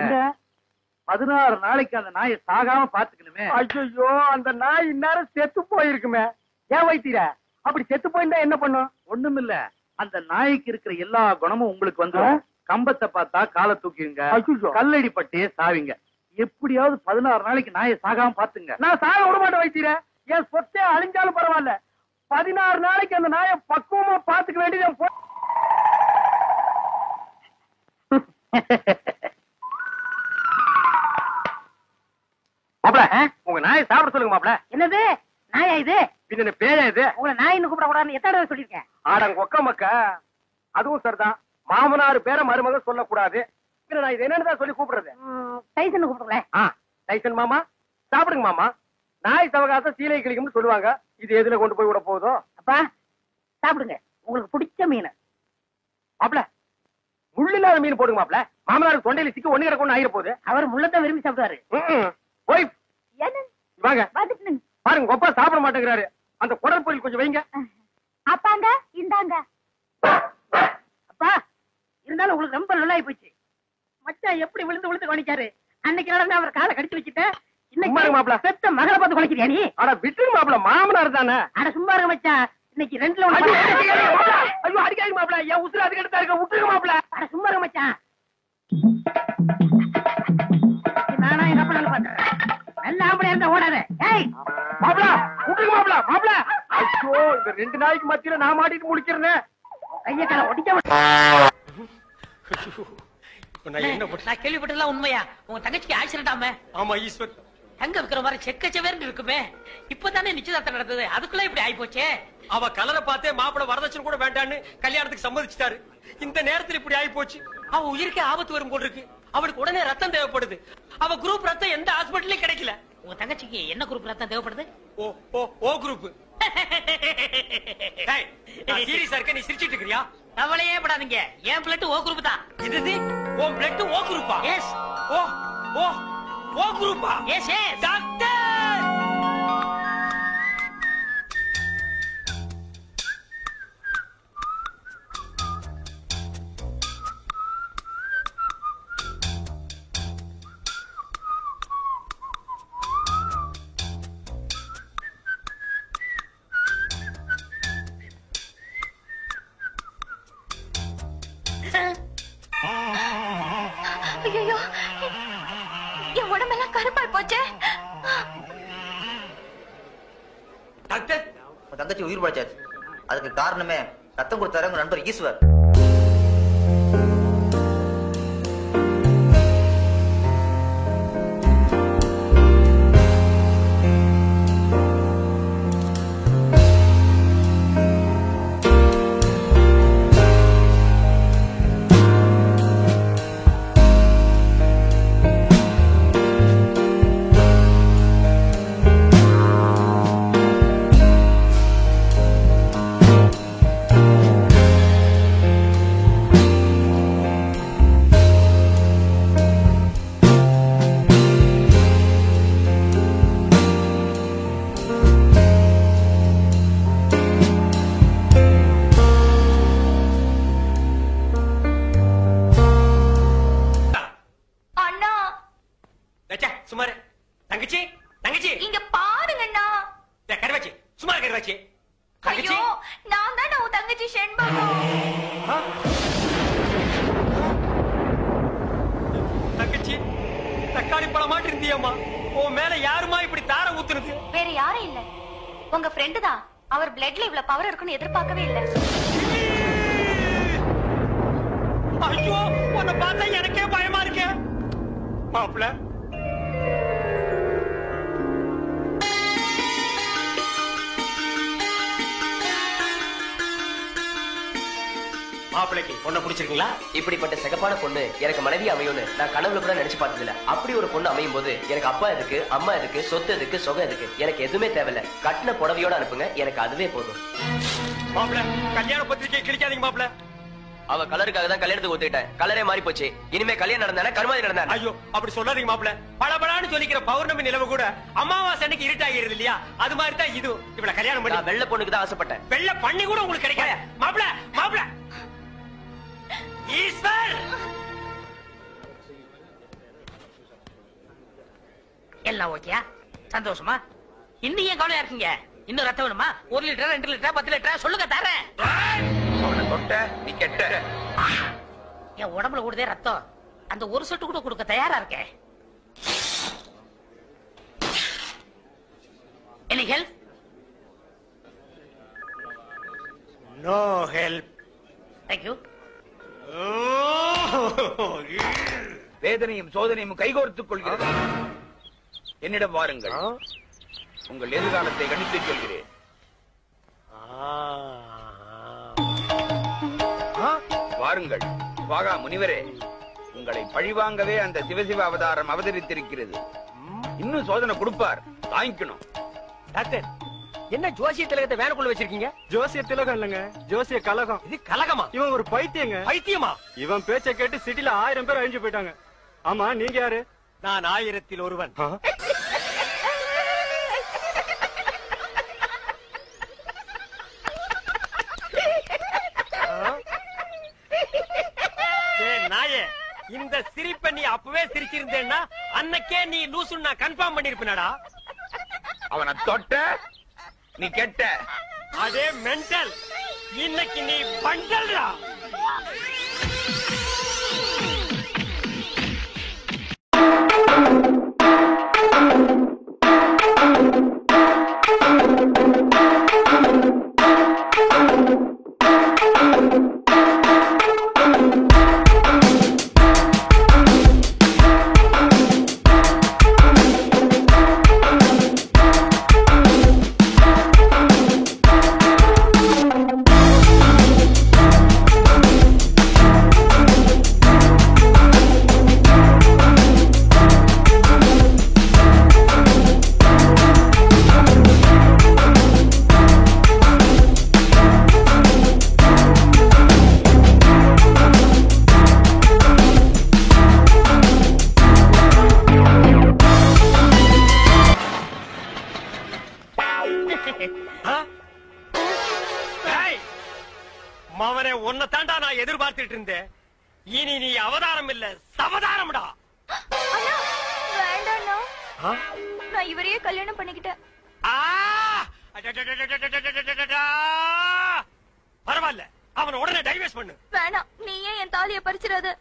Speaker 7: 16 நாளைக்கு அந்த நாயை சாகாம பாத்துக்கணுமே.
Speaker 6: ஐயோ, அந்த நாய் இந்நேரம் செத்து போயிருக்குமே. ஏன் வைத்தீர? அப்படி செத்து போயிருந்தா என்ன பண்ணும்?
Speaker 7: ஒண்ணுமில்ல, அந்த நாய்க்கு இருக்கிற எல்லா குணமும் உங்களுக்கு வந்து கம்பத்தை பார்த்தா காலை தூக்கிங்க, கல்லடி பட்டே சாவிங்க. எப்படியாவது 16 நாளைக்கு நாயை சாகாம பாத்துங்க.
Speaker 6: நான் சாக விட மாட்டேன் வைத்தீர. என் சொத்தே அழிஞ்சாலும் பரவாயில்ல, 16 நாளைக்கு அந்த நாயை பக்குவமா பாத்துக்க வேண்டியது.
Speaker 4: மாப்ள, உங்க நாயை சாப்பிட சொல்லுங்க மாப்ள.
Speaker 3: என்னது நாயா இது?
Speaker 4: இது பேயா இது?
Speaker 3: உங்களை நாயின்னு கூப்பிட கூடாதுன்னு எத்தனை தடவை சொல்லியிருக்கேன்?
Speaker 4: ஆடங்க ஒக்க மக்க. அதுவும் சரிதான், மாமனார் பேர மருமக சொல்லக்கூடாது. நான் இது என்னன்னு சொல்லி கூப்பிடுறது?
Speaker 3: டைசன் கூப்பிடுங்களேன்.
Speaker 4: டைசன் மாமா சாப்பிடுங்க மாமா. நாய் சவகாசம் சீலை கிளிக்கும்னு சொல்லுவாங்க. இது எதுல கொண்டு போய் விட போகுதோ?
Speaker 3: அப்பா சாப்பிடுங்க, உங்களுக்கு பிடிச்ச மீன்.
Speaker 4: மாப்ள, முள்ளில்லாத மீன் போடுங்க மாப்ள. மாமனாருக்கு தொண்டையில சிக்க ஒண்ணு கிடக்கும் ஆயிர போகுது.
Speaker 3: அவர் முள்ளத்தான் விரும்பி சாப்பிடுவாரு.
Speaker 4: போய்
Speaker 1: என்ன
Speaker 4: வாங்க
Speaker 1: வந்துட்டு
Speaker 4: பாருங்க, கொப்பா சாப்பிட மாட்டேங்கிறாரு. அந்த குடல் பொரியல் கொஞ்சம் வைங்க.
Speaker 1: அப்பாங்க இந்தாங்க.
Speaker 3: அப்பா இருந்தாலும் உங்களுக்கு ரொம்ப நல்லாயி போச்சு. மச்சான் எப்படி விழுந்து விழுந்து கவனிச்சாரு. அன்னைக்கு நடந்து அவர் காலை கடிச்சு வச்சுட்டேன். இன்னைக்கு மாப்பிள பெத்த மகளை பார்த்து குலைக்கிறியா நீ?
Speaker 4: அட விட்டுங்க மாப்பிள, மாமனார் தானே.
Speaker 3: அட சும்மா இருக்க மச்சான், இன்னைக்கு 2ல
Speaker 4: ஐயோ அடிக்காதீங்க மாப்பிள, என் உசுர அதுக்கு எடுத்தா இருக்க. விட்டுருங்க மாப்பிள.
Speaker 3: அட சும்மா இருக்க மச்சான். நானா எங்க அப்பா நல்லா பண்றேன். நல்ல ஆம்பளை இருந்தா ஓடாத. ஏய்
Speaker 4: மாப்பிள விட்டுருங்க மாப்பிள. மாப்பிள ஐயோ, இந்த 2 நாய்க்கு மத்தியில நான் மாட்டிட்டு முடிக்கிறேன்.
Speaker 3: கைய கால ஒடிக்க.
Speaker 8: நான் கேள்விப்பட்டதெல்லாம் உண்மையா? உங்க தங்கச்சிக்கு ஆக்சிடென்ட் ஆமே?
Speaker 4: ஆமா ஈஸ்வர்.
Speaker 8: தங்க விக்கிற மாதிரி செக்கச்சவேர்னு இருக்குமே. இப்பதானே நிச்சயதார்த்தம் நடந்தது, அதுக்குள்ள இப்படி ஆயி போச்சே.
Speaker 4: அவ கலரை பார்த்தே மாப்பிள வரதட்சணை கூட வேண்டான்னு கல்யாணத்துக்கு சம்மதிச்சிட்டாரு. இந்த நேரத்துல இப்படி ஆயி போச்சு.
Speaker 8: அவ உயிருக்கே ஆபத்து வரும் போல் இருக்கு. அவளுக்கு உடனே ரத்தம் தேவைப்படுது. அவ குரூப் ரத்தம் எந்த ஹாஸ்பிட்டலையும் கிடைக்கல. உங்க தங்கச்சிக்கு என்ன குரூப் ரத்தம் தேவைப்படுது?
Speaker 4: ஓ ஓ ஓ குரூப். சீரியஸா இருக்க, நீ சிரிச்சிட்டு இருக்கிறியா?
Speaker 8: கவலையே படாதீங்க, என் பிளட் ஓ குரூப் தான்.
Speaker 4: இது உன் பிளட் ஓ குரூப்பா?
Speaker 8: எஸ்.
Speaker 4: ஓ ஓ ஓ குரூப்பா?
Speaker 8: S S.
Speaker 4: டாக்டர்
Speaker 1: ஐயோ, என் உடம்பெல்லாம் கருப்பாய் போச்சே.
Speaker 4: டாக்டர்,
Speaker 9: உங்க தங்கச்சி உயிர் பழைச்சாச்சு. அதுக்கு காரணமே ரத்தம் கொடுத்தாரு உங்க நண்பர் ஈஸ்வர்.
Speaker 4: தக்காளி பழம் மாட்டி இருந்தியம்மா. உன் மேல யாருமா இப்படி தார ஊத்துறது?
Speaker 1: வேற யாரும் இல்ல, உங்க ஃப்ரெண்டு தான். அவர் பிளட்ல இவ்வளவு பவர் இருக்குன்னு எதிர்பார்க்கவே இல்ல.
Speaker 4: ஐயோ, உன்னை பார்த்தா எனக்கே பயமா இருக்கு. மாப்பிள்ள மாப்பிளைக்கு பொண்ணை பிடிச்சிருக்கீங்களா?
Speaker 10: இப்படிப்பட்ட சிகப்பான பொண்ணு எனக்கு மனைவி அமையும்னு நான் கனவுல கூட நினைச்சு பார்த்தது இல்ல. அப்படி ஒரு பொண்ணு அமையும் போது எனக்கு அப்பா எதுக்கு, அம்மா எதுக்கு, சொத்து எதுக்கு, சொகம் எதுக்கு, எனக்கு எதுவுமே தேவையில்ல. கட்டின புடவையோட அனுப்புங்க, எனக்கு அதுவே போதும்.
Speaker 4: மாப்பிள்ள கல்யாண பத்திரிக்கை கிழிக்காதீங்க மாப்பிள்ள.
Speaker 10: அவ கலருக்காக தான் கல்யாணத்துக்கு ஒத்துக்கிட்டேன். கலரே மாறி போச்சு. இனிமே கல்யாணம் நடந்தானே கருமாதி நடந்தானே.
Speaker 4: ஐயோ அப்படி சொல்லாதீங்க மாப்பிள்ள. பளபளான்னு சொல்லிக்கிற பௌர்ணமி நிலவு கூட அமாவாசை அன்னைக்கு இருட்டாகிறது இல்லையா? அது மாதிரி தான் இது. இவ்வளவு கல்யாணம் பண்ணி
Speaker 10: வெள்ள பொண்ணுக்கு தான் ஆசைப்பட்டேன்.
Speaker 4: வெள்ள பண்ணி கூட உங்களுக்கு கிடைக்காத மாப்பிள்ள. மாப்பிள்ள ஈஸ்வர்
Speaker 3: எல்லாம் ஓகேயா? சந்தோஷமா? இன்னும் ஏன் கவலையா இருக்கீங்க? இன்னும் ரத்தம் வேணுமா? 1 லிட்டர் 2 லிட்டர் 10 லிட்டர் சொல்லுங்க தரேன்.
Speaker 10: அவனை தொட்ட நீ கெட்ட.
Speaker 3: என் உடம்புல கூடதே ரத்தம். அந்த ஒரு சொட்டு கூட கொடுக்க தயாரா இருக்கேன். Any help?
Speaker 4: No help.
Speaker 3: Thank you.
Speaker 11: வேதனையும் சோதனையும் கைகோர்த்துக் கொள்கிறது. என்னிடம் வாருங்கள், உங்கள் எதிர்காலத்தை கணித்து சொல்கிறேன். வாருங்கள் வாகா முனிவரே, உங்களை பழிவாங்கவே அந்த சிவசிவ அவதாரம் அவதரித்திருக்கிறது. இன்னும் சோதனை கொடுப்பார், தாங்கிக்கணும்.
Speaker 4: டாக்டர், என்ன ஜோசிய திலகத்தை வேனுக்குள்ள வச்சிருக்கீங்க?
Speaker 6: ஜோசிய திலகம் இல்லங்க, ஜோசிய கலகம்.
Speaker 4: இது கலகமா?
Speaker 6: இவன் ஒரு பைத்தியங்க.
Speaker 4: பைத்தியமா?
Speaker 6: இவன் பேச்சை கேட்டு சிட்டில 1000 பேர் அழிஞ்சு போயிட்டாங்க. ஆமா, நீங்க யாரு?
Speaker 4: நான் 1000ல் ஒருவன். நாயே, இந்த சிரிப்பை நீ அப்பவே சிரிச்சிருந்தேன்னா அன்னைக்கே நீ லூசுன்னு நான் கன்ஃபார்ம் பண்ணிருப்பேனடா.
Speaker 11: அவனை தொட்ட நீ கெட்ட.
Speaker 4: அதே மென்டல். இன்னைக்கு நீ பண்டல்டா. மவனே, உன்னை தாண்டா நான் எதிர்பார்த்துட்டு இருந்தேன். இனி நீ அவதாரம் இல்ல, சவதாரம்டா.
Speaker 1: நான் இவரையே கல்யாணம் பண்ணிக்கிட்டேன்.
Speaker 4: பரவாயில்ல, அவனை உடனே டைவர்ஸ் பண்ணு.
Speaker 1: வேணாம், நீயே என் தாலியை பறிச்சிடாத.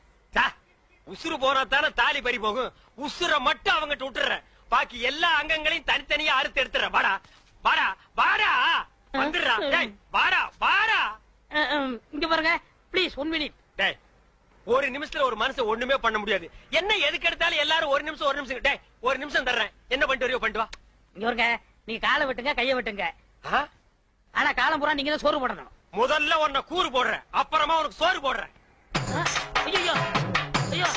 Speaker 4: உசுறு போனா தானே தாலி பறி போகும். உசுரை மட்டும் அவங்கிட்ட விட்டுற, பாக்கி எல்லா அங்கங்களையும் தனித்தனியா அறுத்து எடுத்துற. வாடா வாடா வாடா, வந்துடுறா. வாடா வாடா.
Speaker 3: இங்க பாருங்க ப்ளீஸ், 1 மினிட்.
Speaker 4: டேய், ஒரு நிமிஷத்துல ஒரு மனுஷன் ஒண்ணுமே பண்ண முடியாது. என்ன எதுக்கு எடுத்தாலும் எல்லாரும் ஒரு நிமிஷம். டேய், 1 நிமிஷம் தர்றேன். என்ன பண்ணிட்டு வரையோ பண்ணிட்டு வா.
Speaker 3: இங்க பாருங்க, நீங்க காலை விட்டுங்க, கைய விட்டுங்க. ஆனா காலம் பூரா நீங்க தான் சோறு போடணும்.
Speaker 4: முதல்ல உன்னை கூறு போடுறேன், அப்புறமா உனக்கு சோறு போடுறேன்.
Speaker 3: ஐயோ ஐயோ,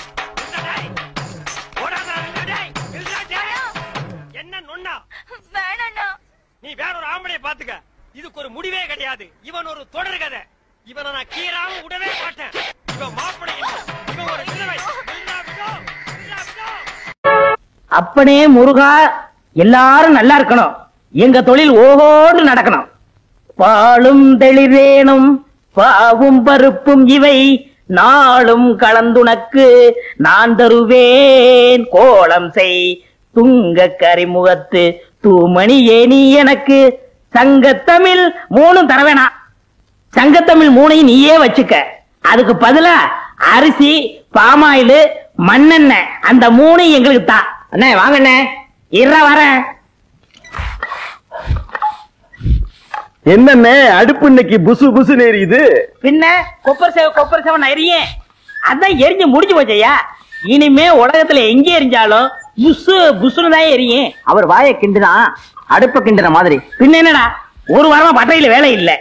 Speaker 4: என்ன நொண்ணா?
Speaker 1: வேணாண்ணா.
Speaker 4: நீ வேற ஒரு ஆம்பளைய பாத்துக்க. இதுக்கு ஒரு முடிவே கிடையாது. இவன் ஒரு தொடர் கதை. இவனை நான் கீராம விடவே மாட்டேன். இவன் மாப்பிள்ளை இல்ல, இவன் ஒரு விதவை.
Speaker 3: அப்பனே முருகா, எல்லாரும் நல்லா இருக்கணும். எங்க தொழில் ஓஹோடு நடக்கணும். பாலும் தெளிவேணும், பாவும் பருப்பும் இவை நாளும் கலந்துனக்கு நான் தருவேன். கோலம் செய் துங்க கரிமுகத்து தூமணியே நீ எனக்கு. சங்கத்தமிழ் 3 தர வேணாம், சங்கத்தமிழ் 3 நீயே வச்சுக்க. அதுக்கு பதிலா அரிசி, பாமாயில், மண்ணெண்ணெய் அந்த 3 எங்களுக்கு தான். அண்ணே வாங்க அண்ணே. வரேன்.
Speaker 6: என்னண்ணே அடுப்பு இன்னைக்கு புசு புசு எரியுது?
Speaker 3: பின்ன கொப்பர் சேவன் எரியும். அதான் எரிஞ்சு முடிஞ்சு போச்சையா. இனிமே உலகத்துல எங்க எரிஞ்சாலும் புசு புசுன்னு தான் எரியும்.
Speaker 2: அவர் வாயை கிண்டுனா அடுப்ப கிண்டுன மாதிரி.
Speaker 3: பின்ன என்னடா ஒரு வாரமா பட்டையில வேலை இல்ல.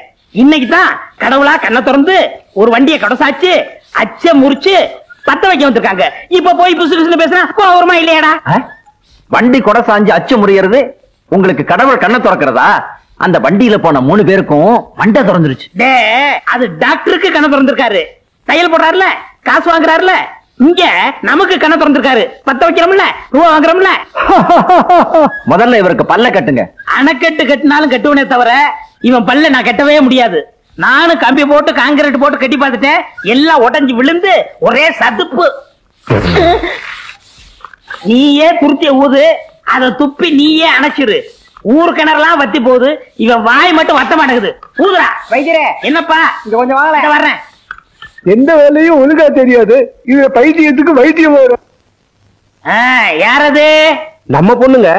Speaker 3: இன்னைக்கு தான் கடவுளா கண்ணை திறந்து ஒரு வண்டியை கடசாச்சு அச்ச முறிச்சு பத்த வைக்க வந்திருக்காங்க. இப்ப போய் புசு புசுன்னு பேசுறா கோவமா இல்லையாடா?
Speaker 2: வண்டி கொடை சாஞ்சு அச்சு முறியறது உங்களுக்கு கடவுள் கண்ணை திறக்கிறதா? அந்த வண்டியில போன 3 பேருக்கும் மண்டை திறந்துருச்சு.
Speaker 3: அது டாக்டருக்கு கண்ணை திறந்திருக்காரு. தையல் போடுறாருல, காசு வாங்குறாருல. இங்க நமக்கு கண்ணை திறந்திருக்காரு. பத்த வைக்கிறோம்ல, ரூபா வாங்குறோம்ல.
Speaker 2: முதல்ல இவருக்கு பல்ல கட்டுங்க.
Speaker 3: அணைக்கட்டு கட்டினாலும் கட்டுவனே தவிர இவன் பல்ல நான் கட்டவே முடியாது. நானும் கம்பி போட்டு காங்கிரீட் போட்டு கட்டி பார்த்துட்டேன். எல்லாம் உடைஞ்சு விழுந்து ஒரே சதுப்பு. நீயே துருத்திய ஊது, அதை துப்பி நீயே அணைச்சிரு. ஊர் கிணறுலாம் வத்தி போகுது. இவன் வாய் மட்டும் வத்த மாட்டேங்குது. ஊதுரா வைத்தியரே. என்னப்பா இங்க கொஞ்சம் வாங்க. வர்றேன்.
Speaker 6: எந்த வேலையும் ஒழுங்கா தெரியாது. இது பைத்தியத்துக்கு வைத்தியம் வரும்.
Speaker 3: யாரது?
Speaker 6: நம்ம பொண்ணுங்க.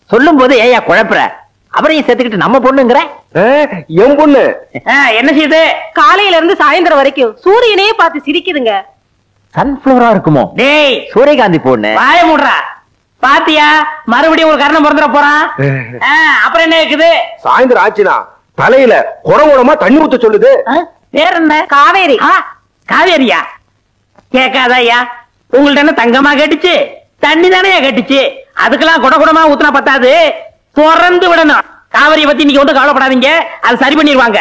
Speaker 2: சொல்லும் போது ஏயா குழப்புற? அவரையும் சேர்த்துக்கிட்டு நம்ம பொண்ணுங்கிற?
Speaker 6: என் பொண்ணு.
Speaker 3: என்ன செய்யுது?
Speaker 5: காலையில இருந்து சாயந்தரம் வரைக்கும் சூரியனையே பார்த்து சிரிக்குதுங்க.
Speaker 2: சன்ஃபிளவரா இருக்குமோ?
Speaker 3: டேய்
Speaker 2: சூரியகாந்தி பொண்ணு.
Speaker 3: வாய மூடுறா. பாத்தியா மறுபடியும் ஒரு கரணம் பிறந்துட போறான். அப்புறம் என்ன இருக்குது?
Speaker 6: சாயந்தரம் ஆச்சுனா தலையில குடமா தண்ணி ஊத்த சொல்லுது.
Speaker 3: பேர் என்ன?
Speaker 5: காவேரி.
Speaker 3: காவேரியா? கேட்காதயா. உங்கள்ட்ட என்ன தங்கமா கேட்டுச்சு? தண்ணி தானே கேட்டுச்சு. அதுக்கெல்லாம் குடமா ஊத்துனா பத்தாது, திறந்து விடணும். காவிரியை பத்தி நீங்க ஒன்றும் கவலைப்படாதீங்க, அது சரி பண்ணிடுவாங்க.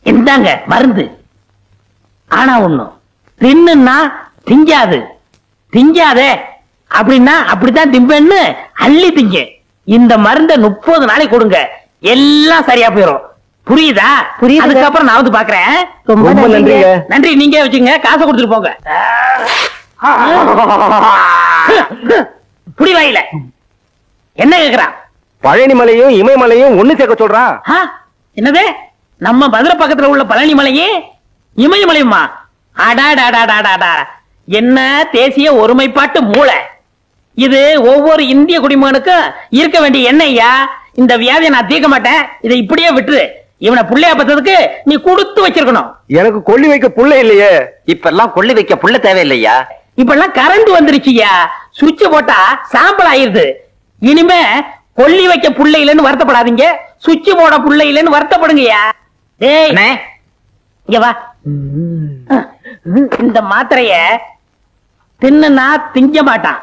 Speaker 3: இந்தாங்க மருந்து. ஆனா ஒண்ணும் தின்னுன்னா திங்காது. திங்காதே அப்படின்னா அப்படித்தான் திம்பேன்னு அள்ளி திங்க. இந்த மருந்த 30 நாளைக்கு கொடுங்க, எல்லாம் சரியா போயிடும். புரியுதா? புரியுது. அதுக்கப்புறம் நான் வந்து பாக்குறேன்.
Speaker 6: ரொம்ப நன்றிங்க.
Speaker 3: நன்றி. நீங்க வச்சுங்க, காசை கொடுத்துட்டு போங்க. புடி வாயில என்ன கேக்குறா?
Speaker 6: பழனி மலையும் இமயமலையும் ஒண்ணு சேர்க்க சொல்றான்.
Speaker 3: என்னது? நம்ம மதுரை பக்கத்துல உள்ள பழனி மலையும் இமயமலையுமா? அடாடாடாடாடா, என்ன தேசிய ஒருமைப்பாட்டு மூளை இது! ஒவ்வொரு இந்திய குடிமகனுக்கும் இருக்க வேண்டிய எண்ணெய்யா. இந்த வியாதியை நான் தீர்க்க மாட்டேன், இதை இப்படியே விட்டுரு. இவனை புள்ளையா பத்ததுக்கு நீ கொடுத்து வச்சிருக்கணும்.
Speaker 6: எனக்கு கொல்லி வைக்க புள்ள இல்லையே.
Speaker 2: இப்ப எல்லாம் கொல்லி வைக்க புள்ள தேவையில்லையா?
Speaker 3: இப்ப எல்லாம் கரண்ட் வந்துருச்சுயா. சுவிட்ச் போட்டா சாம்பல் ஆயிருது. இனிமே கொல்லி வைக்க புள்ள இல்லைன்னு வருத்தப்படாதீங்க, சுவிட்ச் போட புள்ள இல்லைன்னு வருத்தப்படுங்கய்யா. டேய் இங்க வா. இந்த மாத்திரைய தின்னுனா திங்க மாட்டான்.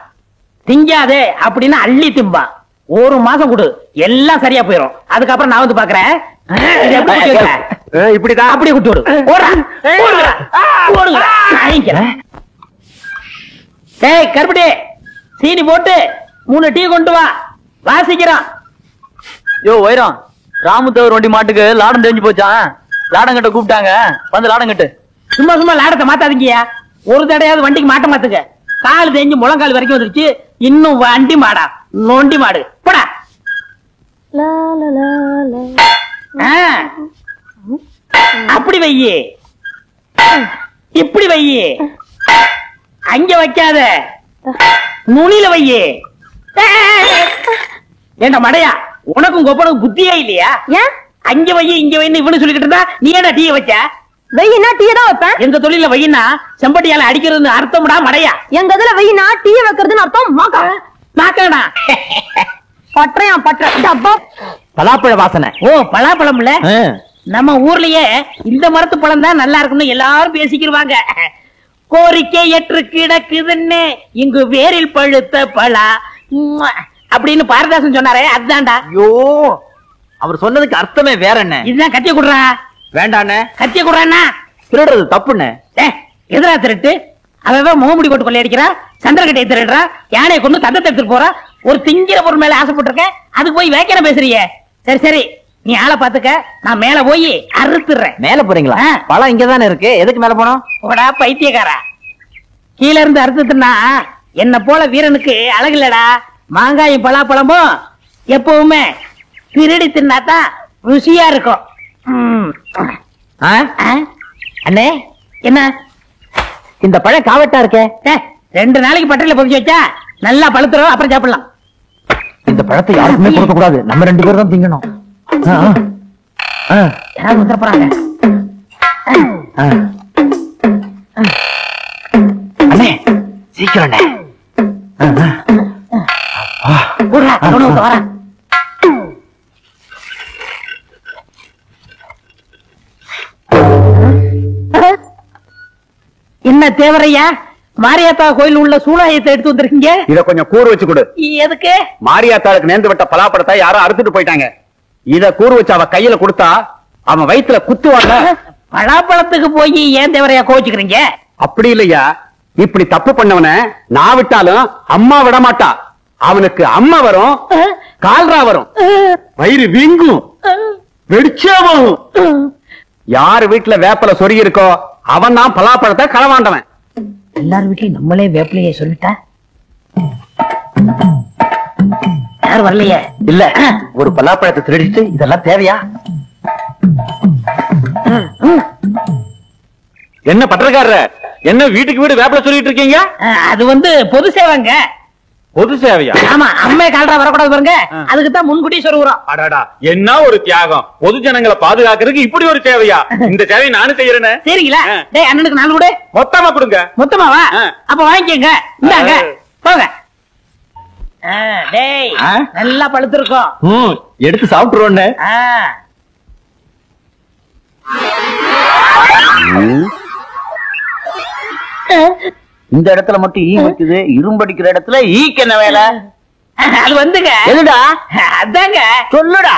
Speaker 3: திங்காதே அப்படின்னா அள்ளி திம்பான். 1 மாசம் கொடு, எல்லாம் சரியா போயிடும். அதுக்கப்புறம் நான் வந்து பாக்குறேன்.
Speaker 6: இப்படிதான்
Speaker 3: அப்படி விட்டு விடு. கருப்பட்டி சீனி போட்டு 3 டீ கொண்டு வா, வாசிக்கிறோம்.
Speaker 2: யோ வைரம், ராமுத்தவர் வண்டி மாட்டுக்கு லாடம் தெரிஞ்சு போச்சான். லாடம் கட்ட கூப்பிட்டாங்க, வந்து லாடம் கட்டு.
Speaker 3: சும்மா சும்மா லாடத்தை மாத்தாதீங்கயா. ஒரு தடையாவது வண்டிக்கு மாட்ட மாத்துங்க. கால் தெரிஞ்சு முழங்கால் வரைக்கும் வந்துருச்சு, இன்னும் வண்டி மாடா நோண்டி மாடு போடா. அப்படி வையே, இப்படி வையே, அங்க வைக்காத, நுனியில வையே. ஏண்டா மடையா, உனக்கும் கொப்பனுக்கும் புத்தியே இல்லையா? அங்க வைய இங்க வைன்னு இவனு சொல்லிக்கிட்டு இருந்தா நீ என்ன டீ வச்ச?
Speaker 5: வெயினா டீ தான் வைப்பேன்.
Speaker 3: எங்க தொழில வெயினா செம்பட்டியால அடிக்கிறதுன்னு அர்த்தம்டா மடையா.
Speaker 5: எங்க இதுல வெயினா டீ வைக்கிறதுன்னு அர்த்தம் மாக்கா.
Speaker 3: மாக்காடா
Speaker 5: பற்றையா பற்ற டப்பா.
Speaker 2: பலாப்பழ வாசனை.
Speaker 3: ஓ பலாப்பழம் இல்ல? நம்ம ஊர்லயே இந்த மரத்து பழம் தான் நல்லா இருக்குன்னு எல்லாரும் பேசிக்கிருவாங்க. கோரிக்கை ஏற்று கிடக்குதுன்னு இங்கு வேரில் பழுத்த பலா அப்படின்னு பாரதாசன் சொன்னாரே, அதுதான்டா.
Speaker 2: ஐயோ, அவர் சொன்னதுக்கு அர்த்தமே வேற என்ன?
Speaker 3: இதுதான். கத்திய குடுறா.
Speaker 2: வேண்டாண்ணே.
Speaker 3: கத்திய குடுறான்னா
Speaker 2: திருடுறது தப்புண்ணே.
Speaker 3: எதிரா திருட்டு? அவன் முகமுடி போட்டு கொள்ளையடிக்கிறா, சந்திரகட்டையை திருடுறா, யானையை கொண்டு தந்தத்தை எடுத்துட்டு போறா. ஒரு திங்கிற பொருள் மேல ஆசைப்பட்டிருக்க, அதுக்கு போய் வேக்கிற பேசுறிய. சரி சரி, நீ ஆளை பாத்துக்க, நான் மேல போய் அறுத்துறேன்.
Speaker 2: மேல போறீங்களா? பழம் இங்கதானே இருக்கு, எதுக்கு மேல போனோம்?
Speaker 3: போடா பைத்தியக்காரா. கீழ இருந்து அறுத்துட்டுனா என்ன போல வீரனுக்கு அழகு இல்லடா. மாங்காயும் பலாப்பழமும் எப்பவுமே திருடி தின்னாதான் ருசியா இருக்கும்.
Speaker 2: அண்ணே,
Speaker 3: என்ன
Speaker 2: இந்த பழம் காவட்டா இருக்கே.
Speaker 3: 2 நாளைக்கு பட்டையில பொதிச்சு வச்சா நல்லா பழுத்துறோம், அப்புறம் சாப்பிடலாம்.
Speaker 2: இந்த பழத்தை யாருக்குமே கொடுக்க கூடாது, நம்ம 2 பேரும் தான் திங்கணும்.
Speaker 3: யாரும் வந்துட போறாங்க.
Speaker 2: அண்ணே சீக்கிரம் அண்ணே.
Speaker 3: வர என்ன தேவரையா, மாரியாத்தா கோயில் உள்ள சூளாயத்தை எடுத்து வந்திருக்கீங்க.
Speaker 7: இத கொஞ்சம் கூறு வச்சு கொடு.
Speaker 3: எதுக்கு?
Speaker 7: மாரியாத்தாளுக்கு நேர்ந்து விட்ட பலாப்பழத்தை யாரும் அறுத்துட்டு போயிட்டாங்க. இத கூறு வச்சு அவ கையில கொடுத்தா அவன் வயித்துல குத்துவாங்க.
Speaker 3: பலாப்பழத்துக்கு போய் ஏன் தேவரையா கோச்சுக்கிறீங்க?
Speaker 7: அப்படி இல்லையா, இப்படி தப்பு பண்ணவன நான் விட்டாலும் அம்மா விட மாட்டா. அவனுக்கு அம்மா வரும், கால்ரா வரும், வயிறு வீங்கும், வெடிச்சே போகும். யாரு வீட்டுல வேப்பல சொருகி இருக்கோ அவன் தான் பலாப்பழத்தை களவாண்டவன்.
Speaker 3: எல்லார் வீட்லயும் நம்மளே வேப்பிலையே சொல்லிட்டா யார் வரலையே.
Speaker 2: இல்ல, ஒரு பலாப்பழத்தை திருடிட்டு இதெல்லாம் தேவையா?
Speaker 7: என்ன பட்டக்காரர், என்ன வீட்டுக்கு வீடு வேப்பல சொல்லிட்டு இருக்கீங்க?
Speaker 3: அது பொது சேவைங்க.
Speaker 7: பொது சேவையா?
Speaker 3: ஆமா, அம்மே கால்ரா வரக்கூடாது பாருங்க, அதுக்கு தான் முன்கூட்டி சொல்லுறோம்.
Speaker 7: அடடா, என்ன ஒரு தியாகம்! பொது ஜனங்களை பாதுகாக்கிறதுக்கு இப்படி ஒரு சேவையா? இந்த சேவையை நானும் செய்யறேன்.
Speaker 3: சரிங்களா? டேய், அண்ணனுக்கு 4 கொடு.
Speaker 7: மொத்தமா கொடுங்க.
Speaker 3: மொத்தமாவா? அப்ப வாங்கிக்கங்க. இந்தாங்க, போங்க. டேய், நல்லா பழுத்திருக்கோம்.
Speaker 2: எடுத்து சாப்பிட்டுருவோன்னு. இந்த இடத்துல மட்டும் ஈ வைக்குது, இரும்படிக்கிற இடத்துல ஈக்கு என்ன வேலை?
Speaker 3: அது வந்துங்க.
Speaker 2: எதுடா?
Speaker 3: அதாங்க.
Speaker 2: சொல்லுடா.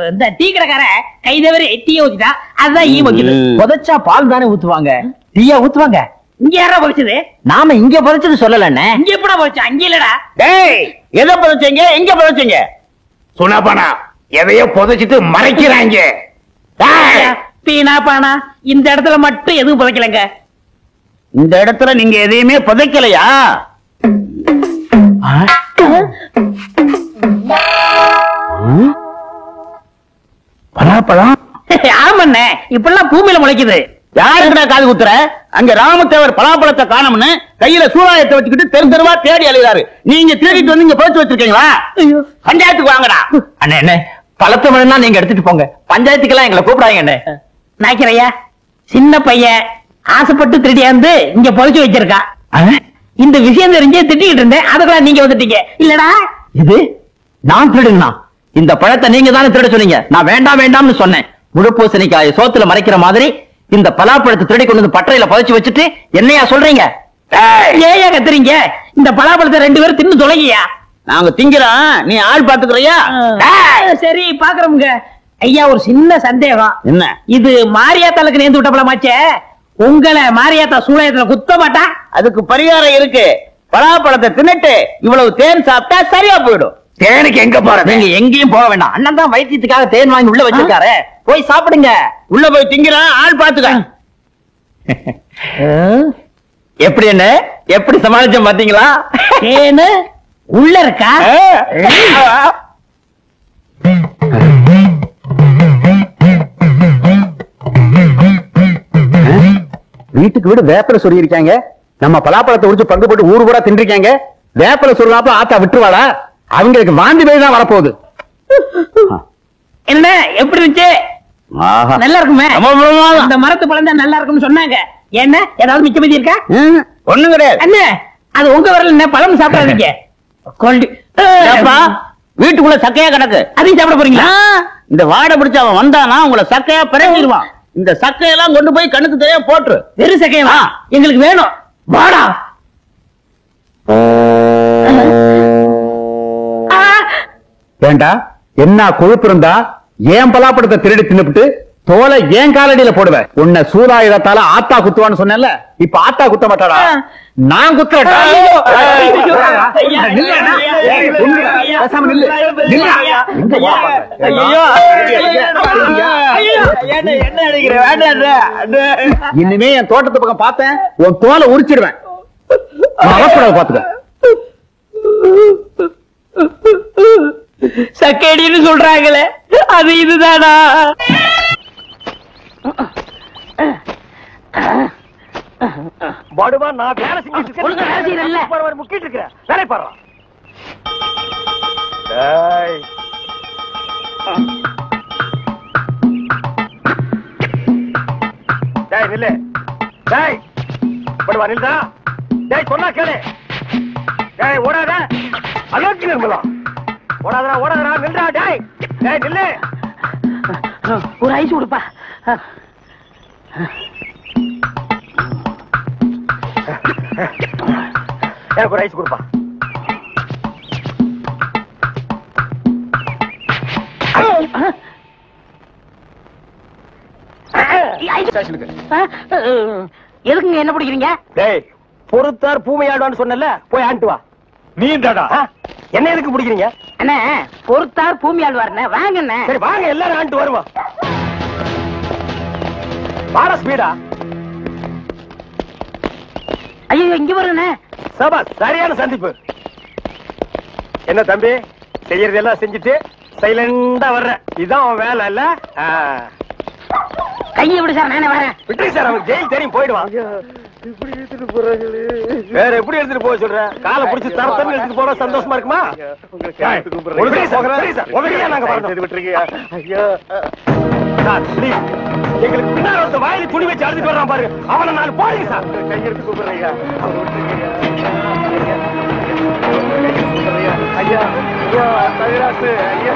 Speaker 3: இந்த டீ கடைக்கார கை தவறி டீ ஊத்திட்டா, அதுதான் ஈ வைக்குது.
Speaker 2: புதைச்சா பால் தானே ஊத்துவாங்க, டீயா ஊத்துவாங்க.
Speaker 3: இங்க யாரா புதைச்சது?
Speaker 2: நாம இங்க புதைச்சது சொல்லலண்ணே.
Speaker 3: இங்க எப்படா புதைச்சா? அங்க இல்லடா.
Speaker 2: டேய், எதை புதைச்சீங்க? எங்க புதைச்சீங்க?
Speaker 7: சுனாபானா எதையோ புதைச்சிட்டு மறைக்கிறாங்க.
Speaker 3: பீனா பானா, இந்த இடத்துல மட்டும் எதுவும் புதைக்கலங்க.
Speaker 2: இந்த இடத்துல நீங்க எதையுமே புதைக்கலையா? பலாப்பழம்?
Speaker 3: ஆமண்ணே, இப்பெல்லாம் பூமியில முளைக்குது.
Speaker 2: யாருக்குடா காது குத்துற? அங்க ராமதேவர் பலாப்பழத்தை காணோம்னு கையில சூறாயத்தை வச்சுக்கிட்டு தெரு தெருவா தேடி அலைகிறாரு. நீங்க தேடிட்டு வந்து இங்க போச்சு வச்சிருக்கீங்களா? பஞ்சாயத்துக்கு வாங்கடா. அண்ணே, என்ன பழத்தை வேணும்னா நீங்க எடுத்துட்டு போங்க, பஞ்சாயத்துக்கெல்லாம் எங்களை கூப்பிடாங்க. அண்ணே
Speaker 3: நாய்க்கிறையா, சின்ன பையன் ஆசைப்பட்டு திருடியாந்து இங்க பொழைச்சு வச்சிருக்கா. இந்த விஷயம் தெரிஞ்சு திட்டிக்கிட்டு இருந்தேன், அதுக்கெல்லாம் நீங்க வந்துட்டீங்க இல்லடா.
Speaker 2: இது நான் திருடுனா? இந்த பழத்தை நீங்க தானே திருட சொன்னீங்க. நான் வேண்டாம் வேண்டாம்னு சொன்னேன். முழுப்பூசணிக்காய சோத்துல மறைக்கிற மாதிரி இந்த பலாப்பழத்தை திருடி கொண்டு வந்து பட்டறையில புதைச்சு வச்சுட்டு என்னையா சொல்றீங்க?
Speaker 3: ஏயா கத்துறீங்க? இந்த பலாப்பழத்தை 2 பேரும் தின்னு தொலைங்கயா.
Speaker 2: நாங்க திங்கிறோம், நீ ஆள் பாத்துக்கிறியா?
Speaker 3: சரி, பாக்குறோம்ங்க. ஐயா, ஒரு சின்ன சந்தேகம்.
Speaker 2: என்ன?
Speaker 3: இது மாரியாத்தாளுக்கு நேர்ந்து விட்ட பழமாச்சே, உங்களை மாரியாத்தா சூளையத்துல குத்த மாட்டா?
Speaker 2: அதுக்கு பரிகாரம் இருக்கு. பலாப்பழத்தை தின்னுட்டு இவ்வளவு தேன் சாப்பிட்டா சரியா போயிடும்.
Speaker 7: தேனுக்கு எங்க போறது?
Speaker 2: நீங்க எங்கேயும் போக வேண்டாம். அண்ணன் தான் வைத்தியத்துக்காக தேன் வாங்கி உள்ள வச்சிருக்காரு, போய் சாப்பிடுங்க. உள்ள போய் திங்கிறான், ஆள் பாத்துக்க. எப்படி என்ன, எப்படி சமாளிச்சோம் பாத்தீங்களா?
Speaker 3: தேனு உள்ள இருக்கா?
Speaker 7: வீட்டுக்கு வீடு வேப்பல சொல்லி இருக்காங்க. நம்ம பலாப்பழத்தை உரிச்சு பங்கு போட்டு ஊரு கூட தின்றிருக்காங்க. வேப்பல சொல்லாப்ப ஆத்தா விட்டுருவாளா? அவங்களுக்கு வாந்தி பேய் தான் வரப்போகுது.
Speaker 3: என்ன, எப்படி இருந்துச்சு? நல்லா இருக்குமே. இந்த மரத்து பழம் தான் நல்லா இருக்கும்னு சொன்னாங்க. என்ன, ஏதாவது மிச்ச மீதி இருக்கா?
Speaker 2: ஒண்ணும் கிடையாது.
Speaker 3: அண்ணே, அது உங்க வரல, என்ன பழம் சாப்பிடாதீங்க.
Speaker 2: வீட்டுக்குள்ள சக்கையா கிடக்கு,
Speaker 3: அதையும் சாப்பிட போறீங்களா?
Speaker 2: இந்த வாடை பிடிச்ச அவன் வந்தானா உங்களை சக்கையா பிறங்கிடுவான். இந்த சக்கையெல்லாம் கொண்டு போய் கண்ணுக்கு தெரியாம போட்டு.
Speaker 3: வெறும் சக்கையா? எங்களுக்கு வேணும். வாடா.
Speaker 7: ஏண்டா, என்ன கொழுப்பு இருந்தா ஏன் பலாப்பழத்தை திருடி தின்னுபிட்டு தோலை ஏன் காலடியில போடுவேன்? உன்னை சூறாயுதத்தால ஆத்தா குத்துவான்னு சொன்னேன்ல, இப்ப ஆத்தா குத்த மாட்டாடா, நான் குத்துறேன்டா. இனிமே என் தோட்டத்து பக்கம் பார்த்தேன், உன் தோலை உரிச்சிடுவேன். அவக்கூடாது, பாத்துக்க.
Speaker 3: சக்கேடின்னு சொல்றாங்களே, அது இதுதானா?
Speaker 4: படுவா நான் வேலை செஞ்சுட்டு
Speaker 3: ஒழுங்கா வேலை செய்யறல்ல?
Speaker 4: முக்கிட்டு இருக்கிறேன் வேலை பாரு. டேய் நில்லு. டேய் படுவா நில்லுடா. டேய் சொன்னா கேளு. டேய் ஓடாத. அலோக்கி நிர்மலா. ஓடாதடா ஓடாதடா நில்லுடா. டேய் டேய் நில்லு.
Speaker 3: ஒரு ஐஸ் கொடுப்பா.
Speaker 4: எனக்கு ஒரு ஐஸ் கொடுப்பா.
Speaker 3: எதுக்குங்க என்ன பிடிக்கிறீங்க?
Speaker 4: டேய் பொறுத்தார் பூமை ஆடுவான்னு சொன்னல, போய் ஆண்டு வா. நீ தாடா என்ன எதுக்கு பிடிக்கிறீங்க?
Speaker 3: அண்ணே பொறுத்தார் பூமி ஆழ்வார்ண்ணே, வாங்கண்ணே.
Speaker 4: சரி வாங்க எல்லாரும் ஆண்டு வருவோம். வாட ஸ்பீடா.
Speaker 3: ஐயோ இங்க வருண்ணே.
Speaker 4: சபா சரியான சந்திப்பு. என்ன தம்பி செய்யறதெல்லாம் செஞ்சுட்டு சைலண்டா வர்ற, இதான் உன் வேலை இல்ல?
Speaker 3: கையை விடு சார், நானே வரேன்.
Speaker 4: விட்டு சார், அவன் ஜெயில் தெரியும் போயிடுவான்.
Speaker 6: இப்படி எடுத்துட்டு போறாங்களே.
Speaker 4: வேற எப்படி எடுத்துட்டு போக சொல்ற? காலை பிடிச்சி தரத்தன்னு எடுத்துட்டு போனா சந்தோஷமா இருக்குமா? எங்களுக்கு பின்னாடி ஒருத்த வாயில துணி வச்சு அழுதுட்டு வர்றான் பாரு, அவனை நான் போடுங்க சார். கையெடுத்து கூப்பிடுறீங்க ஐயா. ஐயா தவிராசு ஐயா.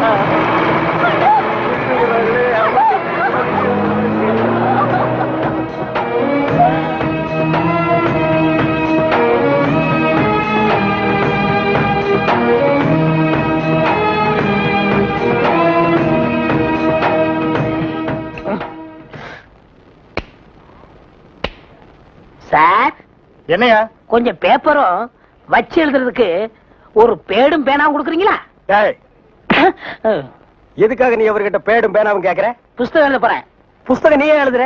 Speaker 3: சார்
Speaker 4: என்னையா?
Speaker 3: கொஞ்சம் பேப்பரும் வச்சு எழுதுறதுக்கு ஒரு பேடும் பேனாவும் கொடுக்குறீங்களா?
Speaker 4: எதுக்காக நீ அவர்கிட்ட பேடும் பேனாவும் கேக்குற?
Speaker 3: புஸ்தகம் எழுத போறேன்.
Speaker 4: புஸ்தகம் நீயே எழுதுற?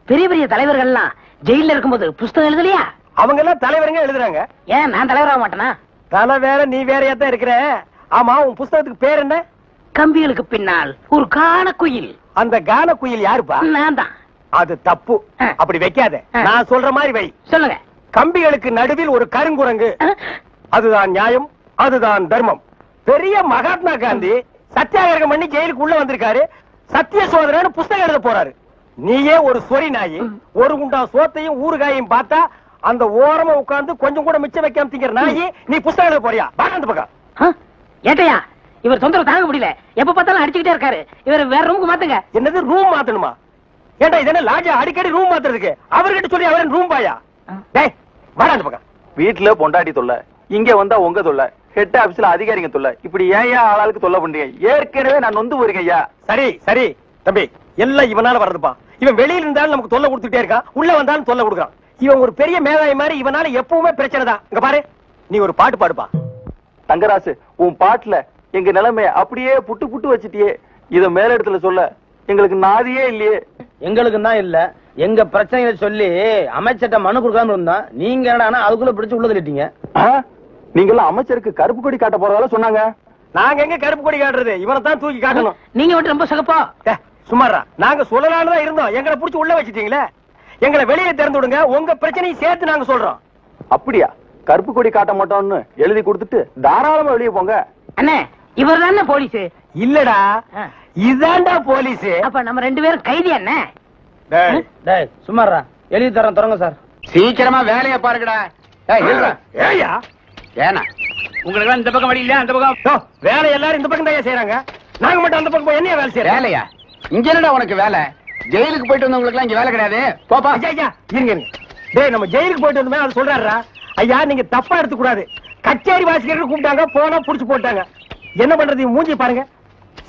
Speaker 3: பெரிய பெரிய தலைவர்கள் எல்லாம் ஜெயில இருக்கும்போது புஸ்தகம் எழுதலையா?
Speaker 4: அவங்க எல்லாம் தலைவருங்க எழுதுறாங்க.
Speaker 3: ஏன் நான் தலைவராக மாட்டேனா?
Speaker 4: தலை வேற நீ வேறையா தான் இருக்கிற. ஆமா உன் புஸ்தகத்துக்கு பேர் என்ன?
Speaker 3: கம்பிகளுக்கு பின்னால் ஒரு கான குயில்.
Speaker 4: அந்த கான குயில் யாருப்பா?
Speaker 3: நான் தான்.
Speaker 4: அது தப்பு, அப்படி வைக்காத. நான் சொல்ற மாதிரி வை.
Speaker 3: சொல்லுங்க.
Speaker 4: கம்பிகளுக்கு நடுவில் ஒரு கருங்குரங்கு, அதுதான் நியாயம், அதுதான் தர்மம். பெரிய மகாத்மா காந்தி சத்தியாகிரகம் பண்ணி ஜெயிலுக்கு உள்ள வந்திருக்காரு, சத்திய சோதனை புஸ்தகம் எழுத போறாரு. நீயே ஒரு சொறி நாயி, ஒரு குண்டா சோத்தையும் ஊறுகாயும் பார்த்தா அந்த ஓரமா உட்கார்ந்து கொஞ்சம் கூட மிச்சம் வைக்காம திங்கிற நாயி, நீ புஸ்தகம் எழுத போறியா? அந்த பக்கம்
Speaker 3: ஏட்டையா, இவர் தொந்தரவு தாங்க முடியல, எப்ப பார்த்தாலும் அடிச்சுக்கிட்டே இருக்காரு. இவர் வேற ரூமுக்கு மாத்துங்க.
Speaker 4: என்னது ரூம் மாத்தணுமா? ஏண்டா இது என்ன லாட்ஜா அடிக்கடி ரூம் மாத்துறதுக்கு? அவர்கிட்ட சொல்லி அவரன் ரூம் பாயா? டேய் வாடா அந்த பக்கம்.
Speaker 7: வீட்டுல பொண்டாட்டி தொல்லை, இங்க வந்தா உங்க தொல்லை, ஹெட் ஆபீஸ்ல அதிகாரிங்க தொல்லை, இப்படி ஏன் ஆளாளுக்கு தொல்லை பண்றீங்க? ஏற்கனவே நான் நொந்து போயிருக்கேன் ஐயா.
Speaker 4: சரி சரி தம்பி, எல்லாம் இவனால வர்றதுப்பா. இவன் வெளியில இருந்தாலும் நமக்கு தொல்லை கொடுத்துட்டே இருக்கான், உள்ள வந்தாலும் தொல்லை கொடுக்குறான். இவன் ஒரு பெரிய மேதாவி மாதிரி, இவனால எப்பவுமே பிரச்சனை தான். இங்க பாரு, நீ ஒரு பாட்டு பாடுப்பா.
Speaker 7: தங்கராசு, உன் பாட்டுல எங்க நிலைமைய அப்படியே புட்டு புட்டு வச்சிட்டியே. இத மேல இடத்துல சொல்ல எங்களுக்கு நாதியே இல்லையே.
Speaker 12: எங்களுக்கு தான் இல்ல, எங்க பிரச்சனைகளை சொல்லி அமைச்சர்ட்ட மனு கொடுக்காம இருந்தா நீங்க என்னடா அதுக்குள்ள பிடிச்சு உள்ள தள்ளிட்டீங்க.
Speaker 7: நீங்க எல்லாம் அமைச்சருக்கு கருப்பு கொடி காட்ட போறதால சொன்னாங்க.
Speaker 4: நாங்க எங்க கருப்பு கொடி காட்டுறது? இவனை தான் தூக்கி காட்டணும்.
Speaker 3: நீங்க மட்டும் ரொம்ப சகப்பா.
Speaker 4: சுமாரா நாங்க சொல்லலான்னு தான் இருந்தோம், எங்களை புடிச்சு உள்ள வச்சிட்டீங்களே. எங்களை வெளியே திறந்து விடுங்க, உங்க பிரச்சனையும் சேர்த்து நாங்க சொல்றோம்.
Speaker 7: அப்படியா? கருப்பு கொடி காட்ட மாட்டோம்னு எழுதி கொடுத்துட்டு தாராளமா வெளியே போங்க.
Speaker 3: அண்ணே இவர் தானே போலீஸ்?
Speaker 4: இல்லடா இதாண்டா போலீஸ்.
Speaker 3: அப்ப நம்ம ரெண்டு பேரும் கைதி அண்ணே.
Speaker 12: டேய் சும்மாறா, எழுதி தரேன் தொடங்க சார்.
Speaker 11: சீக்கிரமா வேலையை பாருங்கடா.
Speaker 4: ஏயா
Speaker 11: ஏனா உங்களுக்கு இந்த பக்கம் வழி இல்லையா? அந்த பக்கம்
Speaker 4: வேலை எல்லாரும் இந்த பக்கம் தான் செய்யறாங்க, நாங்க மட்டும் அந்த பக்கம் என்னைய வேலை செய்யறோம்?
Speaker 11: வேலையா? இங்க என்னடா உனக்கு வேலை? ஜெயிலுக்கு போயிட்டு வந்தவங்களுக்கு எல்லாம் இங்க வேலை கிடையாது. போப்பா.
Speaker 4: ஐயா இருங்க. டேய் நம்ம ஜெயிலுக்கு போயிட்டு வந்தோமே அது சொல்றாருடா. ஐயா நீங்க தப்பா எடுத்துக்க கூடாது. கச்சேரி வாசிக்கிறதுக்கு கூப்பிட்டாங்க, போனா புடிச்சு போட்டாங்க. என்ன பண்றது? மூஞ்சி பாருங்க.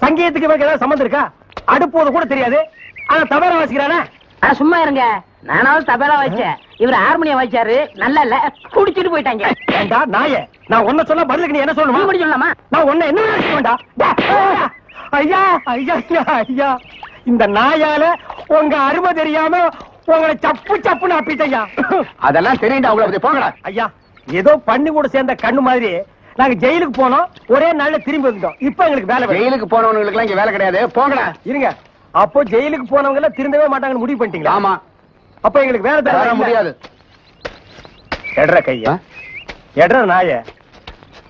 Speaker 4: சங்கீதத்துக்கு இவருக்கு ஏதாவது சம்பந்தம் இருக்கா? அடுப்போது கூட தெரியாது, ஆனா தபேலா வாசிக்கிறானே.
Speaker 3: சும்மா இருங்க, நானாவது தபேலா வாய்ச்சேன், இவர் ஹார்மோனியம் வாய்ச்சாரு. நல்லா இல்ல, குடிச்சிட்டு போயிட்டாங்க.
Speaker 4: ஏண்டா நாயே, நான் ஒன்ன சொல்ல பதிலுக்கு நீ என்ன சொல்லணுமா?
Speaker 3: இப்படி சொல்லலாமா?
Speaker 4: நான் ஒன்ன என்ன வேண்டா. ஐயா ஐயா ஐயா, இந்த நாயால உங்க அருமை தெரியாம உங்களை சப்பு சப்புன்னு அப்பிட்டையா.
Speaker 11: அதெல்லாம் தெரியுண்டா உங்களுக்கு. போங்கடா.
Speaker 4: ஐயா ஏதோ பண்ணி கூட சேர்ந்த கண்ணு மாதிரி நாங்க ஜெயிலுக்கு போனோம், ஒரே நாள்ல திரும்பி வந்துட்டோம். இப்ப எங்களுக்கு வேலை.
Speaker 11: ஜெயிலுக்கு போனவங்களுக்கு எல்லாம் இங்க வேலை கிடையாது. போங்கடா.
Speaker 4: இருங்க, அப்போ ஜெயிலுக்கு போனவங்க எல்லாம் திருந்தவே மாட்டாங்கன்னு முடிவு பண்ணிட்டீங்களா?
Speaker 11: ஆமா.
Speaker 4: அப்ப எங்களுக்கு வேலை தர
Speaker 11: முடியாது.
Speaker 4: எட்ற கையா எட்ற நாய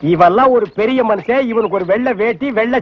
Speaker 4: இவெல்லாம் ஒரு பெரிய மனுஷன் இவனுக்கு ஒரு வெள்ளை வேட்டி வெள்ளை